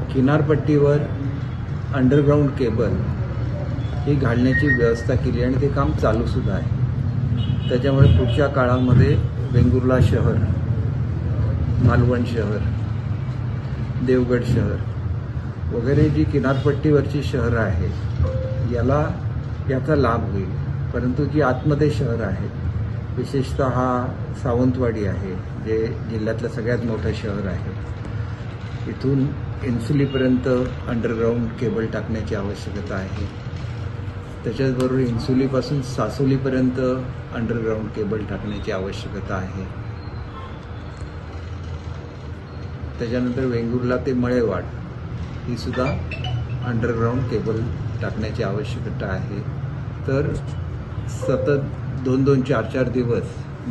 किनारपट्टीवर अंडरग्राऊंड केबल ही घालण्याची व्यवस्था केली आणि ते काम चालूसुद्धा आहे. त्याच्यामुळे पुढच्या काळामध्ये वेंगुर्ला शहर, मालवण शहर, देवगड शहर वगैरे जी किनारपट्टीवरची शहरं आहेत याचा लाभ होईल. परंतु जी आतमध्ये शहरं आहेत, विशेषतः हा सावंतवाडी आहे जे जिल्ह्यातलं सगळ्यात मोठं शहर आहे, इथून इन्सुलीपर्यंत अंडरग्राऊंड केबल टाकण्याची आवश्यकता आहे. त्याच्याचबरोबर इन्सुलीपासून सासोलीपर्यंत अंडरग्राऊंड केबल टाकण्याची आवश्यकता आहे. त्याच्यानंतर वेंगुर्ला ते मळेवाड ही सुद्धा अंडरग्राऊंड केबल टाकण्याची आवश्यकता आहे. तर सतत 2-2, 4-4 दिवस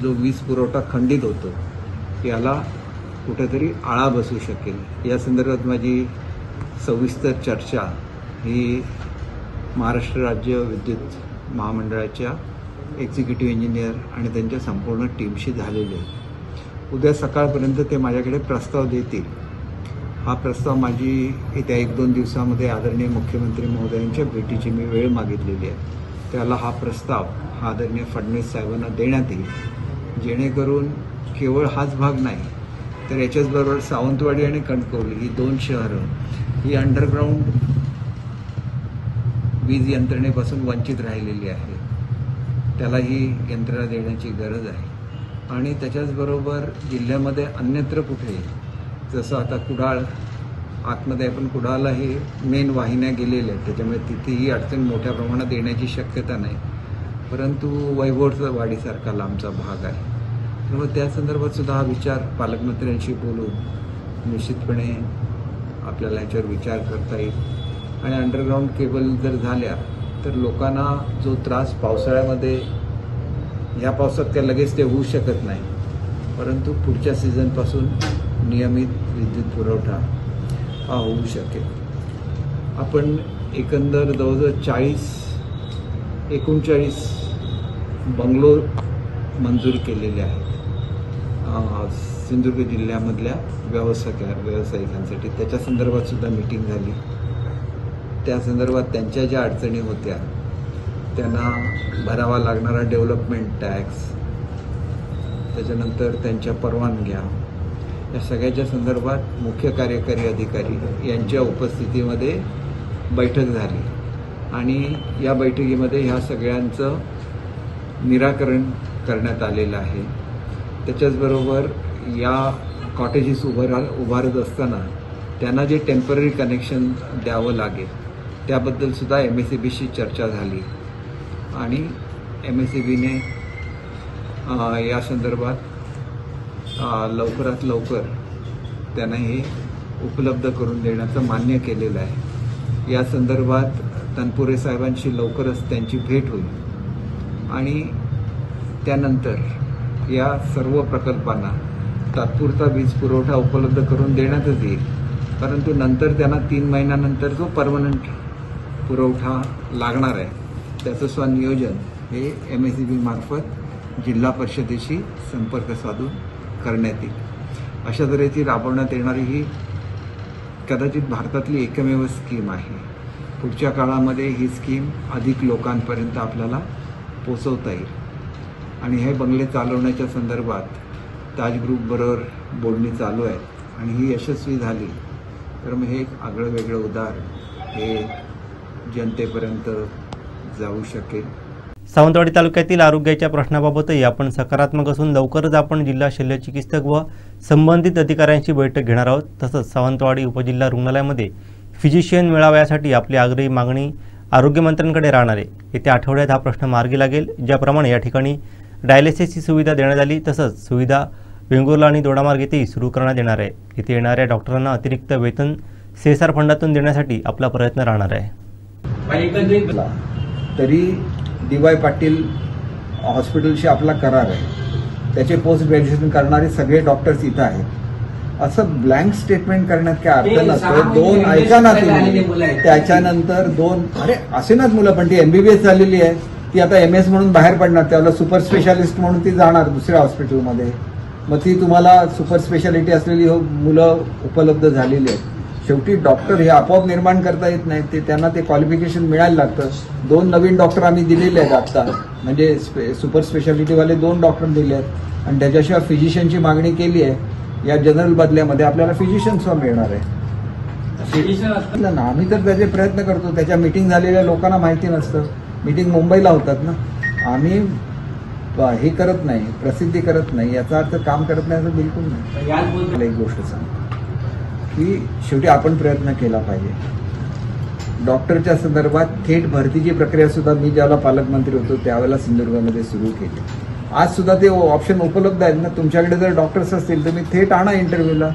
जो वीज पुरवठा खंडित होतो याला कुठेतरी आळा बसू शकेल. या संदर्भात माझी सविस्तर चर्चा ही महाराष्ट्र राज्य विद्युत महामंडळाच्या एक्झिक्युटिव्ह इंजिनियर आणि त्यांच्या संपूर्ण टीमशी झालेले आहे. उद्या सकाळपर्यंत ते माझ्याकडे प्रस्ताव देतील. हा प्रस्ताव माझी येत्या 1-2 दिवसामध्ये आदरणीय मुख्यमंत्री महोदयांच्या भेटीची मी वेळ मागितलेली आहे. त्याला हा प्रस्ताव आदरणीय फडणवीस साहेबांना देण्यात येईल, जेणेकरून केवळ हाच भाग नाही तर याच्याचबरोबर सावंतवाडी आणि कणकवली ही 2 शहरं ही अंडरग्राऊंड वीज यंत्रणेपासून वंचित राहिलेली आहे. त्याला ही यंत्रणा देण्याची गरज आहे. आणि त्याच्याचबरोबर जिल्ह्यामध्ये अन्यत्र कुठे, जसं आता कुडाळ आतमध्ये आपण कुडाळला हे मेन वाहिन्या गेलेल्या आहेत, त्याच्यामुळे तिथेही अडचण मोठ्या प्रमाणात येण्याची शक्यता नाही. परंतु वैभववाडीसारखा लांबचा भाग आहे, त्यामुळे त्या संदर्भात सुद्धा हा विचार पालकमंत्र्यांशी बोलून निश्चितपणे आपल्याला ह्याच्यावर विचार करता येईल. आणि अंडरग्राऊंड केबल जर झाल्या तर लोकांना जो त्रास पावसाळ्यामध्ये, या पावसात काय लगेच ते होऊ शकत नाही, परंतु पुढच्या सीझनपासून नियमित विद्युत पुरवठा हा होऊ शकेल. आपण एकंदर जवळजवळ 39 बंगलो मंजूर केलेले आहेत सिंधुदुर्ग जिल्ह्यामधल्या व्यावसायिकांसाठी. त्याच्या संदर्भात सुद्धा मीटिंग झाली. त्या संदर्भात त्यांच्या ज्या अडचणी होत्या, त्यांना भरावा लागणारा डेव्हलपमेंट टॅक्स, त्याच्यानंतर त्यांच्या परवानग्या, या सगळ्याच्या संदर्भात मुख्य कार्यकारी अधिकारी यांच्या उपस्थितीमध्ये बैठक झाली आणि या बैठकीमध्ये ह्या सगळ्यांचं निराकरण करण्यात आलेलं आहे. त्याच्याचबरोबर या कॉटेजेस उभारत असताना त्यांना जे टेम्पररी कनेक्शन द्यावं लागेल त्याबद्दल सुद्धा MSEBशी चर्चा झाली आणि MSEBने या संदर्भात लवकरात लवकर त्यांना हे उपलब्ध करून देण्याचं मान्य केलेलं आहे. या संदर्भात तनपुरे साहेबांशी लवकरच त्यांची भेट होईल आणि त्यानंतर या सर्व प्रकल्पांना तात्पुरता वीज पुरवठा उपलब्ध करून देण्यातच येईल. परंतु नंतर त्यांना 3 महिन्यानंतर जो परमनंट पुरवठा लागणार आहे त्याचं स्वनियोजन हे MSEB मार्फत जिल्हा परिषदेशी संपर्क साधून करण्यात येईल. अशा तऱ्हेची राबवण्यात येणारी ही कदाचित भारतातली एकमेव स्कीम आहे. पुढच्या काळामध्ये ही स्कीम अधिक लोकांपर्यंत आपल्याला पोचवता येईल आणि हे बंगले चालवण्याच्या संदर्भात ताज ग्रुपबरोबर बोलणी चालू आहेत आणि ही यशस्वी झाली तर मग हे एक आगळं वेगळं उदाहरण हे जनतेपर्यंत जाऊ शकेल. सावंतवाडी तालुक्यातील आरोग्याच्या प्रश्नाबाबतही आपण सकारात्मक असून लवकरच आपण जिल्हा शल्यचिकित्सक व संबंधित अधिकाऱ्यांशी बैठक घेणार आहोत. तसंच सावंतवाडी उपजिल्हा रुग्णालयामध्ये फिजिशियन मेळाव्यासाठी आपली आग्रही मागणी आरोग्यमंत्र्यांकडे राहणार आहे. येत्या आठवड्यात हा प्रश्न मार्गी लागेल. ज्याप्रमाणे या ठिकाणी डायलिसिसची सुविधा देण्यात आली तसंच सुविधा वेंगुर्ला आणि दोडामार्ग येथेही सुरू करण्यात येणार आहे. येथे येणाऱ्या डॉक्टरांना अतिरिक्त वेतन CSR फंडातून देण्यासाठी आपला प्रयत्न राहणार आहे. तरी DY पाटील हॉस्पिटलशी आपला करार आहे. त्याचे पोस्ट ग्रॅज्युएशन करणारे सगळे डॉक्टर्स इथं आहेत. असं ब्लँक स्टेटमेंट करण्यात काय अर्थ नसतो. 2 ऐका ना तुम्ही, त्याच्यानंतर 2 अरे असे नाच मुलं, पण ती MBBS झालेली आहे, ती आता MS म्हणून बाहेर पडणार, त्याला सुपर स्पेशालिस्ट म्हणून ती जाणार दुसऱ्या हॉस्पिटलमध्ये. मग ती तुम्हाला सुपर स्पेशालिटी असलेली मुलं उपलब्ध झालेली आहेत. शेवटी डॉक्टर हे आपोआप निर्माण करता येत नाही, ते त्यांना ते क्वालिफिकेशन मिळायला लागतं. 2 नवीन डॉक्टर आम्ही दिलेले आहेत आता, म्हणजे सुपर स्पेशालिटीवाले 2 डॉक्टर दिले आहेत आणि त्याच्याशिवाय फिजिशियनची मागणी केली आहे. या जनरल बदल्यामध्ये आपल्याला फिजिशियन सुद्धा मिळणार आहे ना. आम्ही तर त्याचे प्रयत्न करतो. त्याच्या मीटिंग झालेल्या लोकांना माहिती नसतं. मीटिंग मुंबईला होतात ना. आम्ही हे करत नाही, प्रसिद्धी करत नाही, याचा अर्थ काम करत नाही असं बिलकुल नाही. एक गोष्ट सांगतो की शेवटी आपण प्रयत्न केला पाहिजे. डॉक्टरच्या संदर्भात थेट भरतीची प्रक्रिया सुद्धा मी ज्यावेळेला पालकमंत्री होतो त्यावेळेला सिंधुदुर्गामध्ये सुरू केली. आज सुद्धा ते ऑप्शन उपलब्ध आहेत ना. तुमच्याकडे जर डॉक्टर्स असतील तर मी थेट आणा इंटरव्ह्यूला,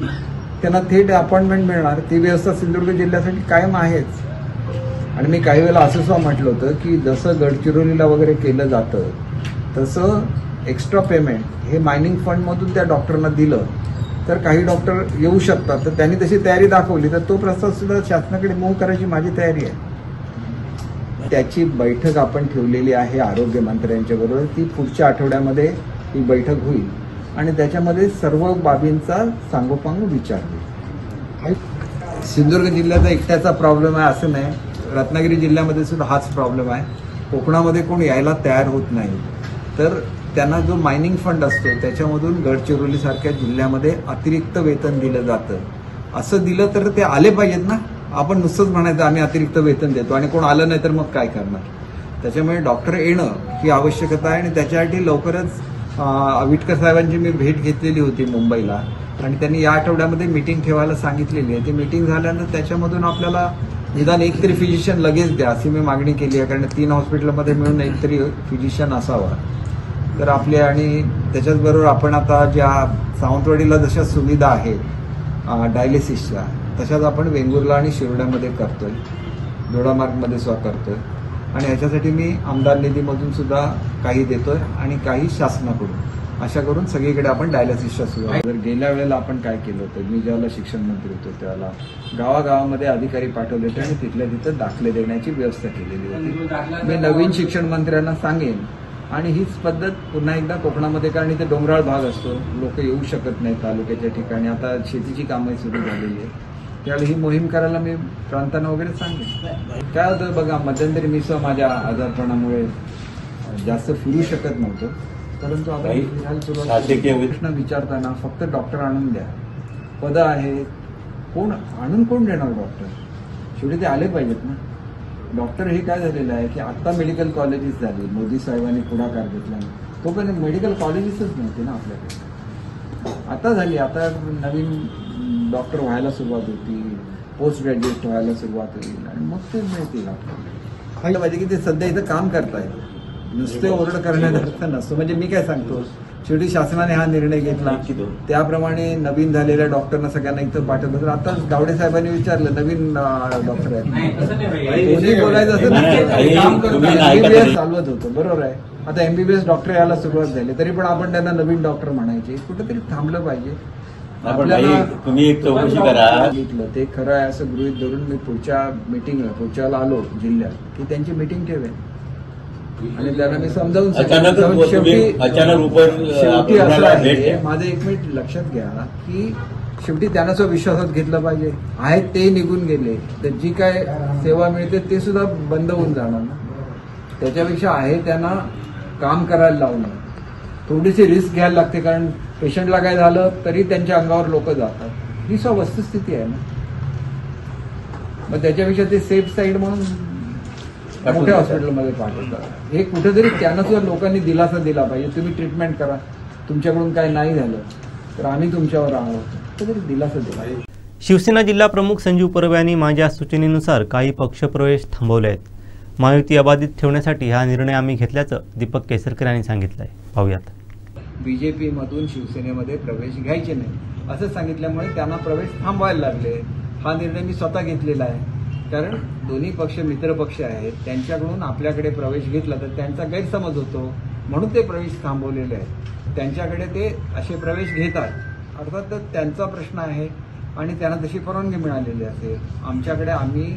त्यांना थेट अपॉइंटमेंट मिळणार. ती व्यवस्था सिंधुदुर्ग जिल्ह्यासाठी कायम आहेच. आणि मी काही वेळेला असं सुद्धा म्हटलं होतं की जसं गडचिरोलीला वगैरे केलं जातं तसं एक्स्ट्रा पेमेंट हे मायनिंग फंडमधून त्या डॉक्टरना दिलं तर काही डॉक्टर येऊ शकतात. तर त्यांनी तशी तयारी दाखवली तर तो प्रस्ताव सुद्धा शासनाकडे मूव्ह करायची माझी तयारी आहे. त्याची बैठक आपण ठेवलेली आहे आरोग्य मंत्र्यांच्या बरोबर. ती पुढच्या आठवड्यामध्ये ही बैठक होईल आणि त्याच्यामध्ये सर्व बाबींचा सांगोपांग विचार होईल. सिंधुदुर्ग जिल्ह्याचा एकट्याचा प्रॉब्लेम आहे असं नाही, रत्नागिरी जिल्ह्यामध्ये सुद्धा हाच प्रॉब्लेम आहे. कोकणामध्ये कोण यायला तयार होत नाही, तर त्यांना जो मायनिंग फंड असतो त्याच्यामधून गडचिरोलीसारख्या जिल्ह्यामध्ये अतिरिक्त वेतन दिलं जातं. असं दिलं तर ते आले पाहिजेत ना. आपण नुसतंच म्हणायचं आम्ही अतिरिक्त वेतन देतो आणि कोण आलं नाही तर मग काय करणार. त्याच्यामुळे डॉक्टर येणं ही आवश्यकता आहे आणि त्याच्यासाठी लवकरच विटकर साहेबांची मी भेट घेतलेली होती मुंबईला आणि त्यांनी या आठवड्यामध्ये मीटिंग ठेवायला सांगितलेली आहे. ती मीटिंग झाल्यानंतर त्याच्यामधून आपल्याला निदान एक तरी फिजिशियन लगेच द्या अशी मी मागणी केली आहे. कारण 3 हॉस्पिटलमध्ये मिळून एक तरी फिजिशियन असावा तर आपले. आणि त्याच्याचबरोबर आपण आता ज्या सावंतवाडीला जशा सुविधा आहेत डायलिसिसच्या तशाच आपण वेंगुर्ला आणि शिरोड्यामध्ये करतोय, दोडामार्गमध्ये सुद्धा करतोय. आणि ह्याच्यासाठी मी आमदार निधीमधून सुद्धा काही देतोय आणि काही शासनाकडून. अशा करून सगळीकडे आपण डायलिसिसच्या सुविधा. जर गेल्या वेळेला आपण काय केलं होतं, मी ज्यावेळेला शिक्षण मंत्री होतो त्यावेळेला गावागावामध्ये अधिकारी पाठवले होते आणि तिथल्या तिथं दाखले देण्याची व्यवस्था केलेली होती. मी नवीन शिक्षण मंत्र्यांना सांगेन आणि हीच पद्धत पुन्हा एकदा कोकणामध्ये, कारण इथे डोंगराळ भाग असतो, लोक येऊ शकत नाही तालुक्याच्या ठिकाणी. आता शेतीची कामं सुरू झालेली आहे, त्यावेळी ही मोहीम करायला मी प्रांतांना वगैरे सांगेन. काय होतं बघा, मध्यंतरी मी सुद्धा माझ्या आजारपणामुळे जास्त फिरू शकत नव्हतो, परंतु आपण प्रश्न विचारताना फक्त डॉक्टर आणून द्या, पदं आहेत, कोण आणून कोण देणार डॉक्टर. शेवटी ते आले पाहिजेत ना. डॉक्टर हे काय झालेलं आहे की आता मेडिकल कॉलेजेस झाली, मोदी साहेबांनी पुढाकार घेतला, तोपर्यंत मेडिकल कॉलेजेसच नव्हते ना आपल्याकडे. आता झाली, आता नवीन डॉक्टर व्हायला सुरुवात होती, पोस्ट ग्रॅज्युएट व्हायला सुरुवात होईल आणि मग ते मिळतील आपल्याला. पाहिजे की ते सध्या इथं काम करतायत, नुसते ओरड करण्यात अर्थ नसतो. म्हणजे मी काय सांगतो, शेवटी शासनाने हा निर्णय घेतला त्याप्रमाणे नवीन झालेल्या डॉक्टरना सगळ्यांना इथं पाठवलं. तर आता गावडे साहेबांनी विचारलं नवीन डॉक्टर आहेत कोणी बोलायचं असं काम करतो, एमबीबीएस चालवत होतं, बरोबर आहे. आता एमबीबीएस डॉक्टर यायला सुरुवात झाली तरी पण आपण त्यांना नवीन डॉक्टर म्हणायचे. कुठेतरी थांबलं पाहिजे. आपल्याला तुम्ही एक चौकशी करा घेतलं ते खरं आहे असं गृहीत धरून मी पुढच्या मीटिंगला पुढच्याला आलो जिल्ह्यात की त्यांची मीटिंग ठेवेन आणि त्यांना मी समजावून शेवटी असं आहे. माझं एक मिनिट लक्षात घ्या की शेवटी त्यांना सुद्धा विश्वासात घेतलं पाहिजे. आहेत ते निघून गेले तर जी काय सेवा मिळते ते सुद्धा बंद होऊन जाणार ना. त्याच्यापेक्षा आहे त्यांना काम करायला लावणं, थोडीशी रिस्क घ्यायला लागते, कारण पेशंटला काय झालं तरी त्यांच्या अंगावर लोक जातात. ही सुद्धा वस्तुस्थिती आहे ना. मग त्याच्यापेक्षा ते सेफ साईड म्हणून मोठ्या हॉस्पिटलमध्ये पाठवतात. हे कुठेतरी त्यांना सुद्धा लोकांनी दिलासा दिला पाहिजे. तुम्ही ट्रीटमेंट करा, तुमच्याकडून काय नाही झालं तर आम्ही तुमच्यावर आहोत, कुठेतरी दिलासा दिला. शिवसेना जिल्हा प्रमुख संजीव परब यांनी माझ्या सूचनेनुसार काही पक्षप्रवेश थांबवले आहेत. महायुती अबाधित ठेवण्यासाठी हा निर्णय आम्ही घेतल्याचं दीपक केसरकर यांनी सांगितलं आहे. पाहूयात. बीजेपी मधून शिवसेनेमध्ये प्रवेश घ्यायचे नाही असं सांगितल्यामुळे त्यांना प्रवेश थांबवायला लागले. हा निर्णय मी स्वतः घेतलेला आहे, कारण दोन्ही पक्ष मित्र पक्ष आहेत, त्यांच्याकडून आपल्याकडे प्रवेश घेतला तर त्यांचा गैरसमज होतो म्हणून ते प्रवेश थांबवलेले आहेत. त्यांच्याकडे ते असे प्रवेश घेतात, अर्थात तर त्यांचा प्रश्न आहे आणि त्यांना तशी परवानगी मिळालेली असेल. आमच्याकडे आम्ही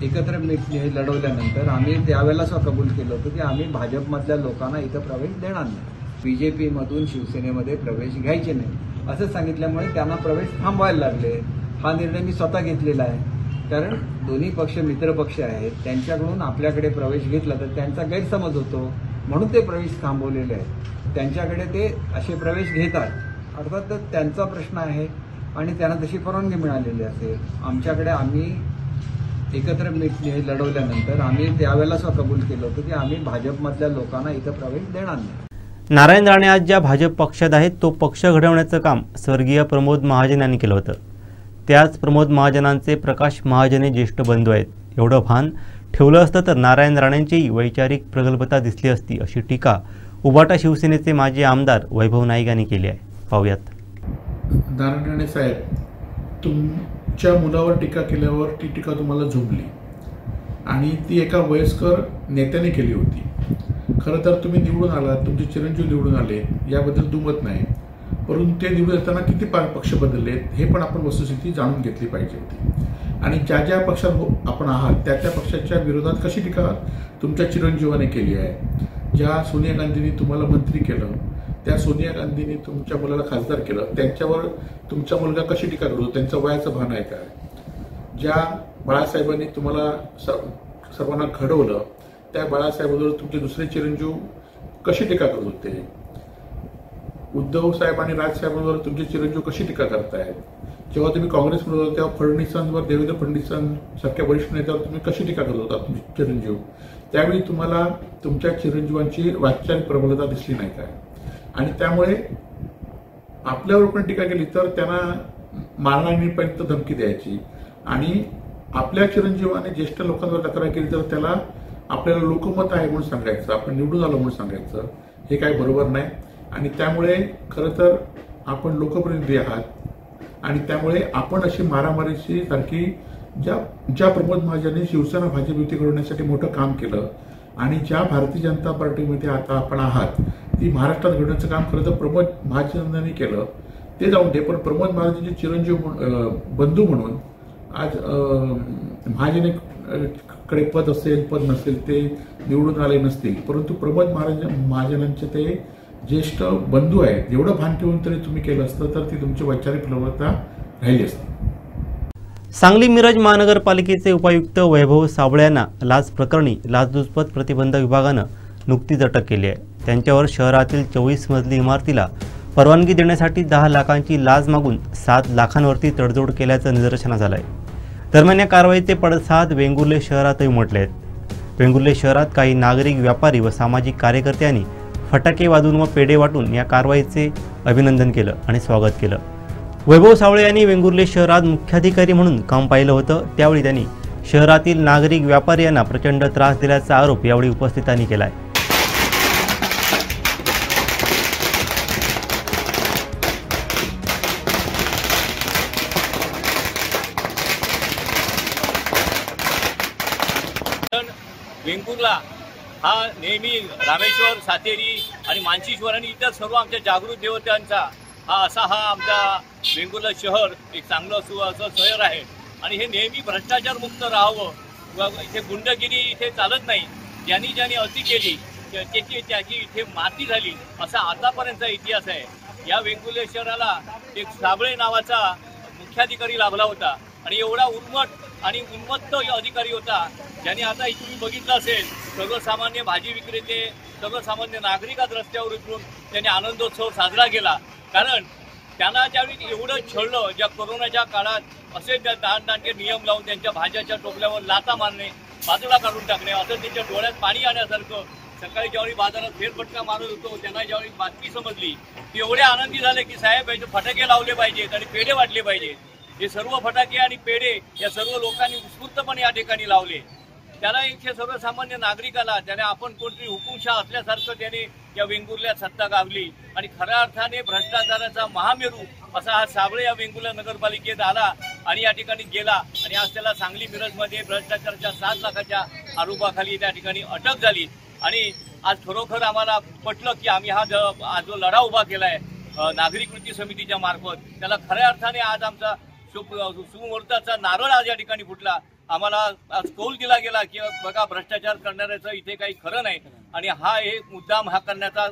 एकत्र हे लढवल्यानंतर आम्ही त्यावेळेला सुद्धा कबूल केलं होतं की आम्ही भाजपमधल्या लोकांना इथं प्रवेश देणार नाही. बीजेपीमधून शिवसेनेमध्ये प्रवेश घ्यायचे नाही असं सांगितल्यामुळे त्यांना प्रवेश थांबवायला लागले. हा निर्णय मी स्वतः घेतलेला आहे. कारण दोन्ही पक्ष मित्रपक्ष आहेत, त्यांच्याकडून आपल्याकडे प्रवेश घेतला तर त्यांचा गैरसमज होतो, म्हणून ते प्रवेश थांबवलेले आहेत. त्यांच्याकडे ते असे प्रवेश घेतात, अर्थात त्यांचा प्रश्न आहे आणि त्यांना तशी परवानगी मिळालेली असेल. आमच्याकडे आम्ही एकत्र लढवल्यानंतर आम्ही त्यावेळेला कबूल केलं होतं की आम्ही भाजपमधल्या लोकांना इथं प्रवेश देणार नाही. नारायण राणे आज ज्या भाजप पक्षात आहेत तो पक्ष घडवण्याचं काम स्वर्गीय प्रमोद महाजन यांनी केलं होतं. त्याच प्रमोद महाजनांचे प्रकाश महाजन हे ज्येष्ठ बंधू आहेत. एवढं भान ठेवलं असतं तर नारायण राणेंचीही वैचारिक प्रगल्भता दिसली असती, अशी टीका उबाटा शिवसेनेचे माजी आमदार वैभव नाईक यांनी केली आहे. पाहूयात. नारायण राणे साहेब, तुमच्या मुलावर टीका केल्यावर ती टीका तुम्हाला झोपली आणि ती एका वयस्कर नेत्याने केली होती. खरं तर तुम्ही निवडून आलात, तुमचे चिरंजीव निवडून आले, याबद्दल दुमत नाही, परंतु ते निवडून येताना किती पक्ष बदललेत हे पण आपण वस्तुस्थिती जाणून घेतली पाहिजे होती. आणि ज्या ज्या पक्षात आपण आहात त्या त्या पक्षाच्या विरोधात कशी टीका तुमच्या चिरंजीवाने केली आहे. ज्या सोनिया गांधींनी तुम्हाला मंत्री केलं, त्या सोनिया गांधींनी तुमच्या मुलाला खासदार केलं, त्यांच्यावर तुमचा मुलगा कशी टीका करतो, त्यांचं वयाचं भान आहे काय. ज्या बाळासाहेबांनी तुम्हाला सर्वांना घडवलं, त्या बाळासाहेबांवर तुमचे दुसरे चिरंजीव कशी टीका करत होते. उद्धव साहेब आणि राजसाहेबांवर तुमचे चिरंजीव कशी टीका करतायत. जेव्हा तुम्ही काँग्रेसमध्ये होता तेव्हा फडणवीसांवर, देवेंद्र फडणवीसांसारख्या वरिष्ठ नेत्यावर तुम्ही कशी टीका करत होता तुमचे चिरंजीव. त्यावेळी तुम्हाला तुमच्या चिरंजीवांची वैचारिक प्रबलता दिसली नाही काय. आणि त्यामुळे आपल्यावर पण टीका केली तर त्यांना मारण्यापर्यंत धमकी द्यायची आणि आपल्या चिरंजीवाने ज्येष्ठ लोकांवर तक्रार केली तर त्याला आपल्याला लोकमत आहे म्हणून सांगायचं, आपण निवडून आलो म्हणून सांगायचं, हे काही बरोबर नाही. आणि त्यामुळे खरं तर आपण लोकप्रतिनिधी आहात आणि त्यामुळे आपण अशी मारामारीची सारखी ज्या प्रमोद महाजनने शिवसेना भाजप युती घडवण्यासाठी मोठं काम केलं आणि ज्या भारतीय जनता पार्टीमध्ये आता आपण आहात ती महाराष्ट्रात घडवण्याचं काम खरं तर प्रमोद महाजनांनी केलं. ते जाऊन दे, पण प्रमोद महाजनचे चिरंजीव बंधू म्हणून आज महाजनेकडे पद असेल पद नसेल ते निवडून आले नसतील, परंतु प्रमोद महाजनांचे ते ज्येष्ठ बंधू आहेत. एवढं भान ठेवून तरी तुम्ही केलं असतं तर ती तुमची वैचारिक प्रवृत्ता राहिली असती. सांगली मिरज महानगरपालिकेचे उपायुक्त वैभव साबळे यांना लाच प्रकरणी लाचलुचपत प्रतिबंधक विभागानं नुकतीच अटक केली आहे. त्यांच्यावर शहरातील 24 मजली इमारतीला परवानगी देण्यासाठी 10 लाखांची लाच मागून 7 लाखांवरती तडजोड केल्याचं निदर्शनास आलं आहे. दरम्यान या कारवाईचे पडसाद वेंगुर्ले शहरातही उमटले आहेत. वेंगुर्ले शहरात काही नागरिक, व्यापारी व सामाजिक कार्यकर्त्यांनी फटाके वाजवून व पेढे वाटून या कारवाईचे अभिनंदन केलं आणि स्वागत केलं. वैभव साबळे यांनी वेंगुर्ले शहरात मुख्याधिकारी म्हणून काम पाहिलं होतं. त्यावेळी त्यांनी शहरातील नागरिक, व्यापारी यांना प्रचंड त्रास दिल्याचा आरोप यावेळी उपस्थितांनी केला आहे. वेंगुर्ला हा नेहमी रामेश्वर, सातेरी आणि मानशीश्वर आणि इतर सर्व आमच्या जागृत देवतांचा हा आमचा वेंगुर्ला शहर एक चांगलं असं शहर आहे आणि हे नेहमी भ्रष्टाचार मुक्त राहावं. इथे गुंडगिरी इथे चालत नाही. ज्यांनी अति केली त्याची इथे माती झाली असा आतापर्यंतचा इतिहास आहे. या वेंगुर्ले शहराला एक साबळे नावाचा मुख्याधिकारी लाभला होता आणि एवढा उर्मट आणि उन्मत्त अधिकारी होता ज्यांनी आता तुम्ही बघितलं असेल सर्वसामान्य भाजी विक्रेते, सर्वसामान्य नागरिक आज रस्त्यावर उतरून त्यांनी आनंदोत्सव साजरा केला. कारण त्यांना ज्यावेळी एवढं छळलं, ज्या कोरोनाच्या काळात असे त्या दांडके नियम लावून त्यांच्या भाज्याच्या टोपल्यावर लाता मारणे, बाजूला काढून टाकणे, असं त्यांच्या डोळ्यात पाणी आणण्यासारखं. सकाळी ज्यावेळी बाजारात फेरफटका मारत होतो त्यांना ज्यावेळी बातमी समजली ते एवढे आनंदी झाले की साहेब याचे फटाके लावले पाहिजेत आणि पेढे वाटले पाहिजेत. हे सर्व फटाके आणि पेढे या सर्व लोकांनी उत्स्फूर्तपणे या ठिकाणी लावले. त्याला इथे सर्वसामान्य नागरिकाला त्याने आपण कोणतरी हुकुमशाह असल्यासारखं त्याने या वेंगुर्ल्यात सत्ता गावली आणि खऱ्या अर्थाने भ्रष्टाचाराचा महामेरू असा हा साबळे या वेंगुर्ला नगरपालिकेत आला आणि या ठिकाणी गेला आणि आज त्याला सांगली मिरजमध्ये भ्रष्टाचाराच्या 7 लाखाच्या आरोपाखाली त्या ठिकाणी अटक झाली. आणि आज खरोखर आम्हाला पटलं की आम्ही हा जो लढा उभा केलाय नागरिक कृती समितीच्या मार्फत, त्याला खऱ्या अर्थाने आज आमचा सुमुहूर्ताचा नारळ आज या ठिकाणी फुटला. आम्हाला आज कौल दिला गेला की बघा भ्रष्टाचार करणाऱ्याचं इथे काही खरं नाही आणि हा एक मुद्दाम हा करण्याचा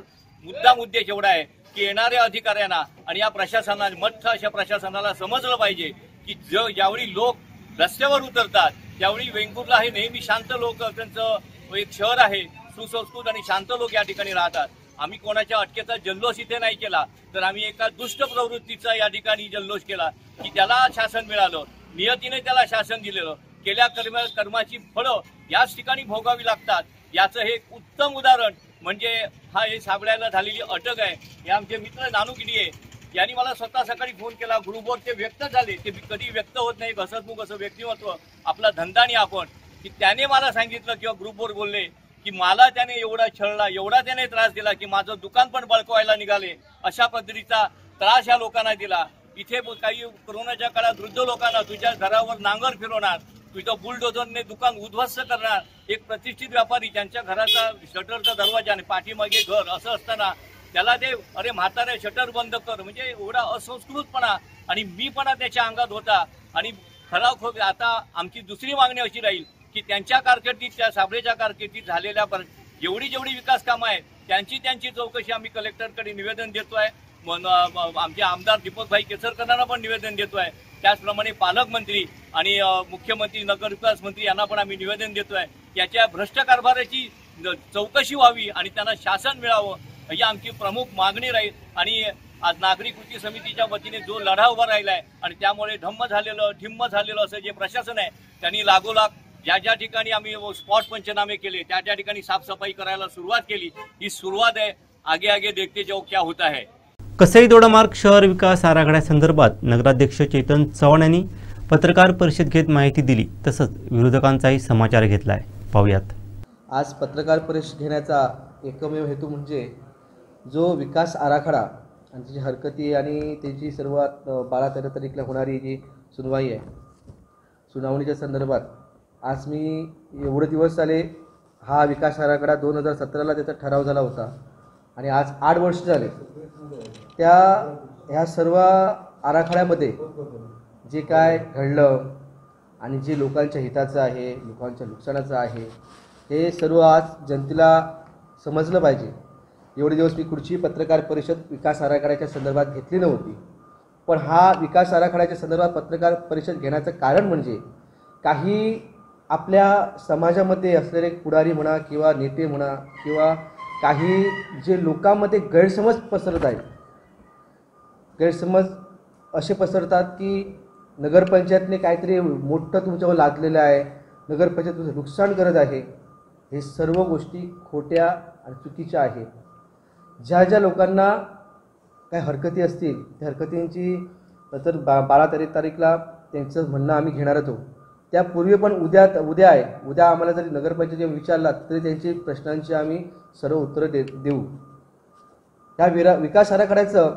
उद्देश एवढा आहे की येणाऱ्या अधिकाऱ्यांना आणि या प्रशासनाला, मठ अशा प्रशासनाला समजलं पाहिजे की ज्यावेळी लोक रस्त्यावर उतरतात त्यावेळी वेंगुर्ला हे नेहमी शांत लोक त्यांचं एक शहर आहे, सुसंस्कृत आणि शांत लोक या ठिकाणी राहतात. आम्ही कोणाच्या अटकेचा जल्लोष इथे नाही केला, तर आम्ही एका दुष्ट प्रवृत्तीचा या ठिकाणी जल्लोष केला की त्याला शासन मिळालं, नियतीने त्याला शासन दिलेलं, केल्या कर्माची फळं याच ठिकाणी भोगावी लागतात. याचं हे उत्तम उदाहरण म्हणजे हे साबळ्याला झालेली अटक आहे. हे आमचे मित्र नानू किडिये यांनी मला स्वतः सकाळी फोन केला, ग्रुपवर ते व्यक्त झाले, ते कधी व्यक्त होत नाही हसतमुख असं व्यक्तिमत्व, आपला धंदा आणि आपण, की त्याने मला सांगितलं किंवा ग्रुपवर बोलले की मला त्याने एवढा छळला, एवढा त्याने त्रास दिला की माझं दुकान पण बळकवायला निघाले, अशा पद्धतीचा त्रास या लोकांना दिला. इथे काही कोरोनाच्या काळात वृद्ध लोकांना तुझ्या घरावर नांगर फिरवणार, तुझं बुलडोझरने दुकान उद्ध्वस्त करणार, एक प्रतिष्ठित व्यापारी ज्यांच्या घराचा शटरचा दरवाजा आणि पाठीमागे घर असं असताना त्याला ते अरे म्हातारे शटर बंद कर, म्हणजे एवढा असंस्कृतपणा आणि मीपणा त्याच्या अंगात होता. आणि खराब आता आमची दुसरी मागणी अशी राहील की त्यांच्या कारकिर्दीत, त्या साबळेच्या कारकिर्दीत झालेल्या जेवढी विकास कामं आहेत त्यांची चौकशी आम्ही कलेक्टरकडे निवेदन देतोय. आमचे आमदार दीपकभाई केसरकरांना पण निवेदन देतोय. त्याचप्रमाणे पालकमंत्री आणि मुख्यमंत्री, नगरविकास मंत्री यांना पण आम्ही निवेदन देतोय. याच्या भ्रष्ट कारभाराची चौकशी व्हावी आणि त्यांना शासन मिळावं ही आमची प्रमुख मागणी राहील. आणि आज नागरी कृती समितीच्या वतीने जो लढा उभा राहिलाय आणि त्यामुळे ठिम्म झालेलं असं जे प्रशासन आहे त्यांनी लागोलाग ज्या ठिकाणी आम्ही स्पॉट पंचनामे केले त्या ठिकाणी साफसफाई करायला सुरुवात केली. ही सुरुवात आहे, आगे आगे देखते जाओ क्या होता है. कसई दोडामार्ग शहर विकास आराखड्यासंदर्भात नगराध्यक्ष चेतन चव्हाण यांनी पत्रकार परिषद घेत माहिती दिली, तसंच विरोधकांचाही समाचार घेतलाय. पाहूयात. आज पत्रकार परिषद घेण्याचा एकमेव हेतू म्हणजे जो विकास आराखडा आणि त्याची हरकती आणि त्याची सर्वात 12-13 तारीखला होणारी जी सुनवाई आहे, सुनावणीच्या संदर्भात आज मी एवढे दिवस झाले, हा विकास आराखडा 2017ला त्याचा ठराव झाला होता आणि आज 8 वर्ष झाले. ह्या सर्व आराखड्यामध्ये जे काय घडलं आणि जे लोकांच्या हिताचं आहे, लोकांच्या नुकसानाचं आहे, हे सर्व आज जनतेला समजलं पाहिजे. एवढे दिवस मी कुठची पत्रकार परिषद विकास आराखड्याच्या संदर्भात घेतली नव्हती, पण हा विकास आराखड्याच्या संदर्भात पत्रकार परिषद घेण्याचं कारण म्हणजे काही आपल्या समाजामध्ये असलेले पुढारी म्हणा किंवा नेते म्हणा किंवा काही जे लोकांमध्ये गैरसमज पसरत आहेत, गैरसमज असे पसरतात की नगरपंचायतने काहीतरी मोठं तुमच्यावर लादलेलं आहे, नगरपंचायत तुमचं नुकसान करत आहे. हे सर्व गोष्टी खोट्या आणि चुकीच्या आहेत. ज्या लोकांना काही हरकती असतील त्या हरकतींची तर 12 तारीखला त्यांचं म्हणणं आम्ही घेणार आहोत. त्यापूर्वी पण उद्या आहे, उद्या आम्हाला जरी नगरपंचायत विचारला तरी त्यांची प्रश्नांची आम्ही सर्व उत्तरं देऊ. ह्या विकास आराखड्याचं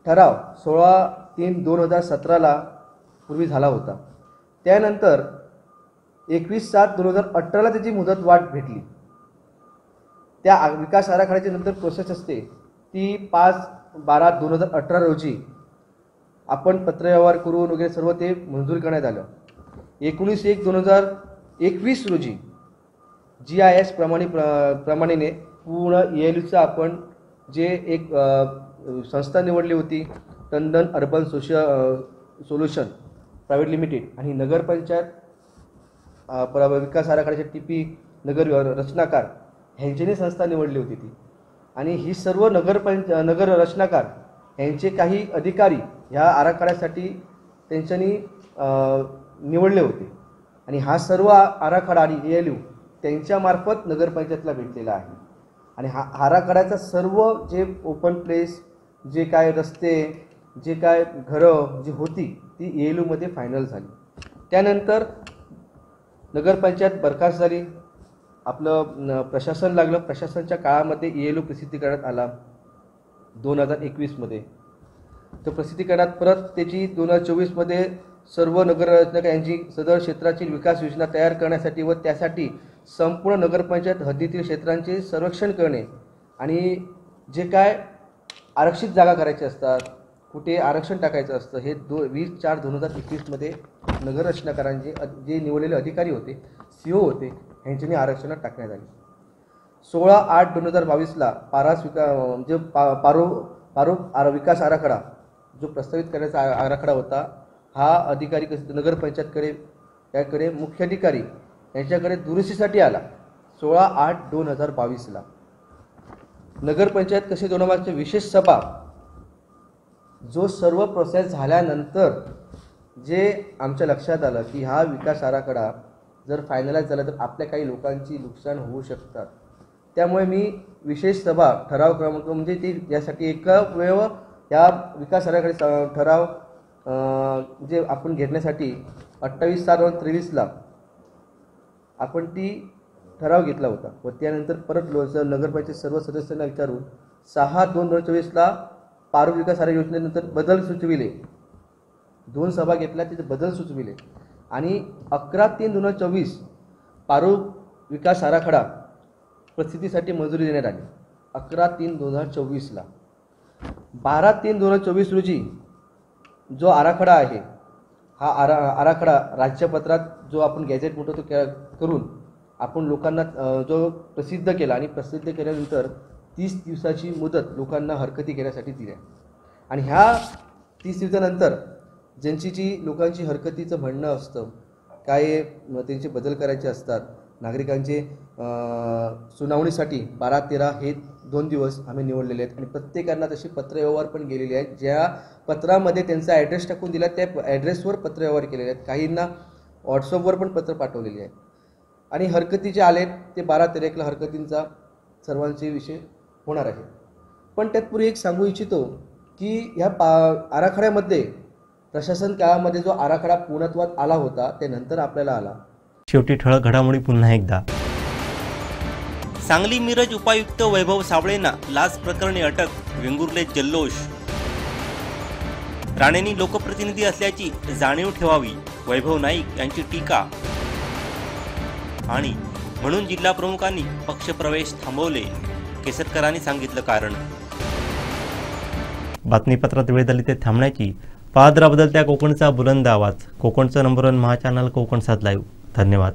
ठराव 16/3/2017ला पूर्वी झाला होता. त्यानंतर 21/7/2018ला त्याची मुदतवाढ भेटली. त्या विकास आराखड्याची नंतर प्रोसेस असते ती 5/12/2018 रोजी आपण पत्रव्यवहार करून वगैरे सर्व ते मंजूर करण्यात आलं. 19/1/2021 रोजी GIS प्रमाणेने पूर्ण ELUचं आपण जे एक संस्था निवडली होती, Tandon urban solution private limited, आणि नगरपंचायत विकास आराखड्याचे TP नगर रचनाकार ह्यांच्यानी संस्था निवडली होती ती. आणि ही सर्व नगर रचनाकार यांचे काही अधिकारी ह्या आराखड्यासाठी त्यांच्यानी निवडले होते आणि हा सर्व आराखडा आणि ELU त्यांच्यामार्फत नगरपंचायतला भेटलेला आहे. आणि हा आराखड्याचा सर्व जे ओपन प्लेस, जे काय रस्ते, जे काय घरं जी होती ती ELUमध्ये फायनल झाली. त्यानंतर नगरपंचायत बरखास्त झाली, आपलं प्रशासन लागलं. प्रशासनाच्या काळामध्ये ELU प्रसिद्धी करण्यात आला 2021मध्ये. तर प्रसिद्धीकरणात परत त्याची 2024मध्ये सर्व नगररचनाकार यांची सदर क्षेत्राची विकास योजना तयार करण्यासाठी व त्यासाठी संपूर्ण नगरपंचायत हद्दीतील क्षेत्रांचे सर्वेक्षण करणे आणि जे काय आरक्षित जागा करायचे असतात, कुठे आरक्षण टाकायचं असतं, हे 20/4/2021मध्ये नगररचनाकारांचे जे निवडलेले अधिकारी होते, CO होते, ह्यांच्यानी आरक्षणात टाकण्यात आली. 16/8/2022ला पारो विकास आराखडा जो प्रस्तावित करण्याचा आराखडा होता हा अधिकारी नगरपंचायतकडे याकडे मुख्याधिकारी यांच्याकडे दुरुस्तीसाठी आला 16/8/2022ला. नगरपंचायत कसे दोनामागची विशेष सभा जो सर्व प्रोसेस झाल्यानंतर जे आमच्या लक्षात आलं की हा विकास आराखडा जर फायनलाइज झाला तर आपल्या काही लोकांची नुकसान होऊ शकतात. त्यामुळे मी विशेष सभा ठराव क्रमांक म्हणजे ती यासाठी एका वेळ या विकास आराखडे ठराव जे आपण घेण्यासाठी 28/7/23ला आपण ती ठराव घेतला होता व त्यानंतर परत नगरपंचायत सर्व सदस्यांना विचारून 6/2/2024ला पारू विकास आराखडा योजनेनंतर बदल सुचविले. 2 सभा घेतल्या तिथे बदल सुचविले आणि 11/3/2024 पारू विकास आराखडा प्रसिद्धीसाठी मंजुरी देण्यात आली 11/3/2024ला. 12/3/2024 रोजी जो आराखडा आहे हा आराखडा राज्यपत्रात जो आपण गॅझेट म्हणतो तो करून आपण लोकांना जो प्रसिद्ध केला आणि प्रसिद्ध केल्यानंतर 30 दिवसाची मुदत लोकांना हरकती घेण्यासाठी दिली आणि ह्या 30 दिवसानंतर ज्यांची जी लोकांची हरकतीचं म्हणणं असतं काय त्यांचे बदल करायचे असतात नागरिकांचे सुनावणीसाठी 12-13 हे 2 दिवस आम्ही निवडलेले आहेत आणि प्रत्येकांना तशी पत्रव्यवहार पण गेलेले आहेत. ज्या पत्रामध्ये त्यांचा ॲड्रेस टाकून दिला त्या ॲड्रेसवर पत्रव्यवहार केलेले आहेत. काहींना व्हॉट्सअपवर पण पत्र पाठवलेली आहेत आणि हरकती जे आले ते 12-13 हरकतींचा सर्वांचे विषय होणार आहे. पण त्यातपूर्वी एक सांगू इच्छितो की ह्या आराखड्यामध्ये प्रशासन काळामध्ये जो आराखडा पूर्णत्वात आला होता ते नंतर आपल्याला आला. शेवटी ठळक घडामोडी पुन्हा एकदा. सांगली मिरज उपायुक्त वैभव साबळेंना लाच प्रकरणी अटक, वेंगुर्ले जल्लोष. राणेंनी लोकप्रतिनिधी असल्याची जाणीव ठेवावी, वैभव नाईक यांची टीका. आणि म्हणून जिल्हा प्रमुखांनी पक्षप्रवेश थांबवले, केसरकरांनी सांगितलं कारण. बातमीपत्रात वेळ झाली ते थांबण्याची. पाहत राहा बदलत्या कोकणचा बुलंद आवाज. कोकणचं नंबर 1 महाचॅनल कोकण 7 लाईव्ह. धन्यवाद.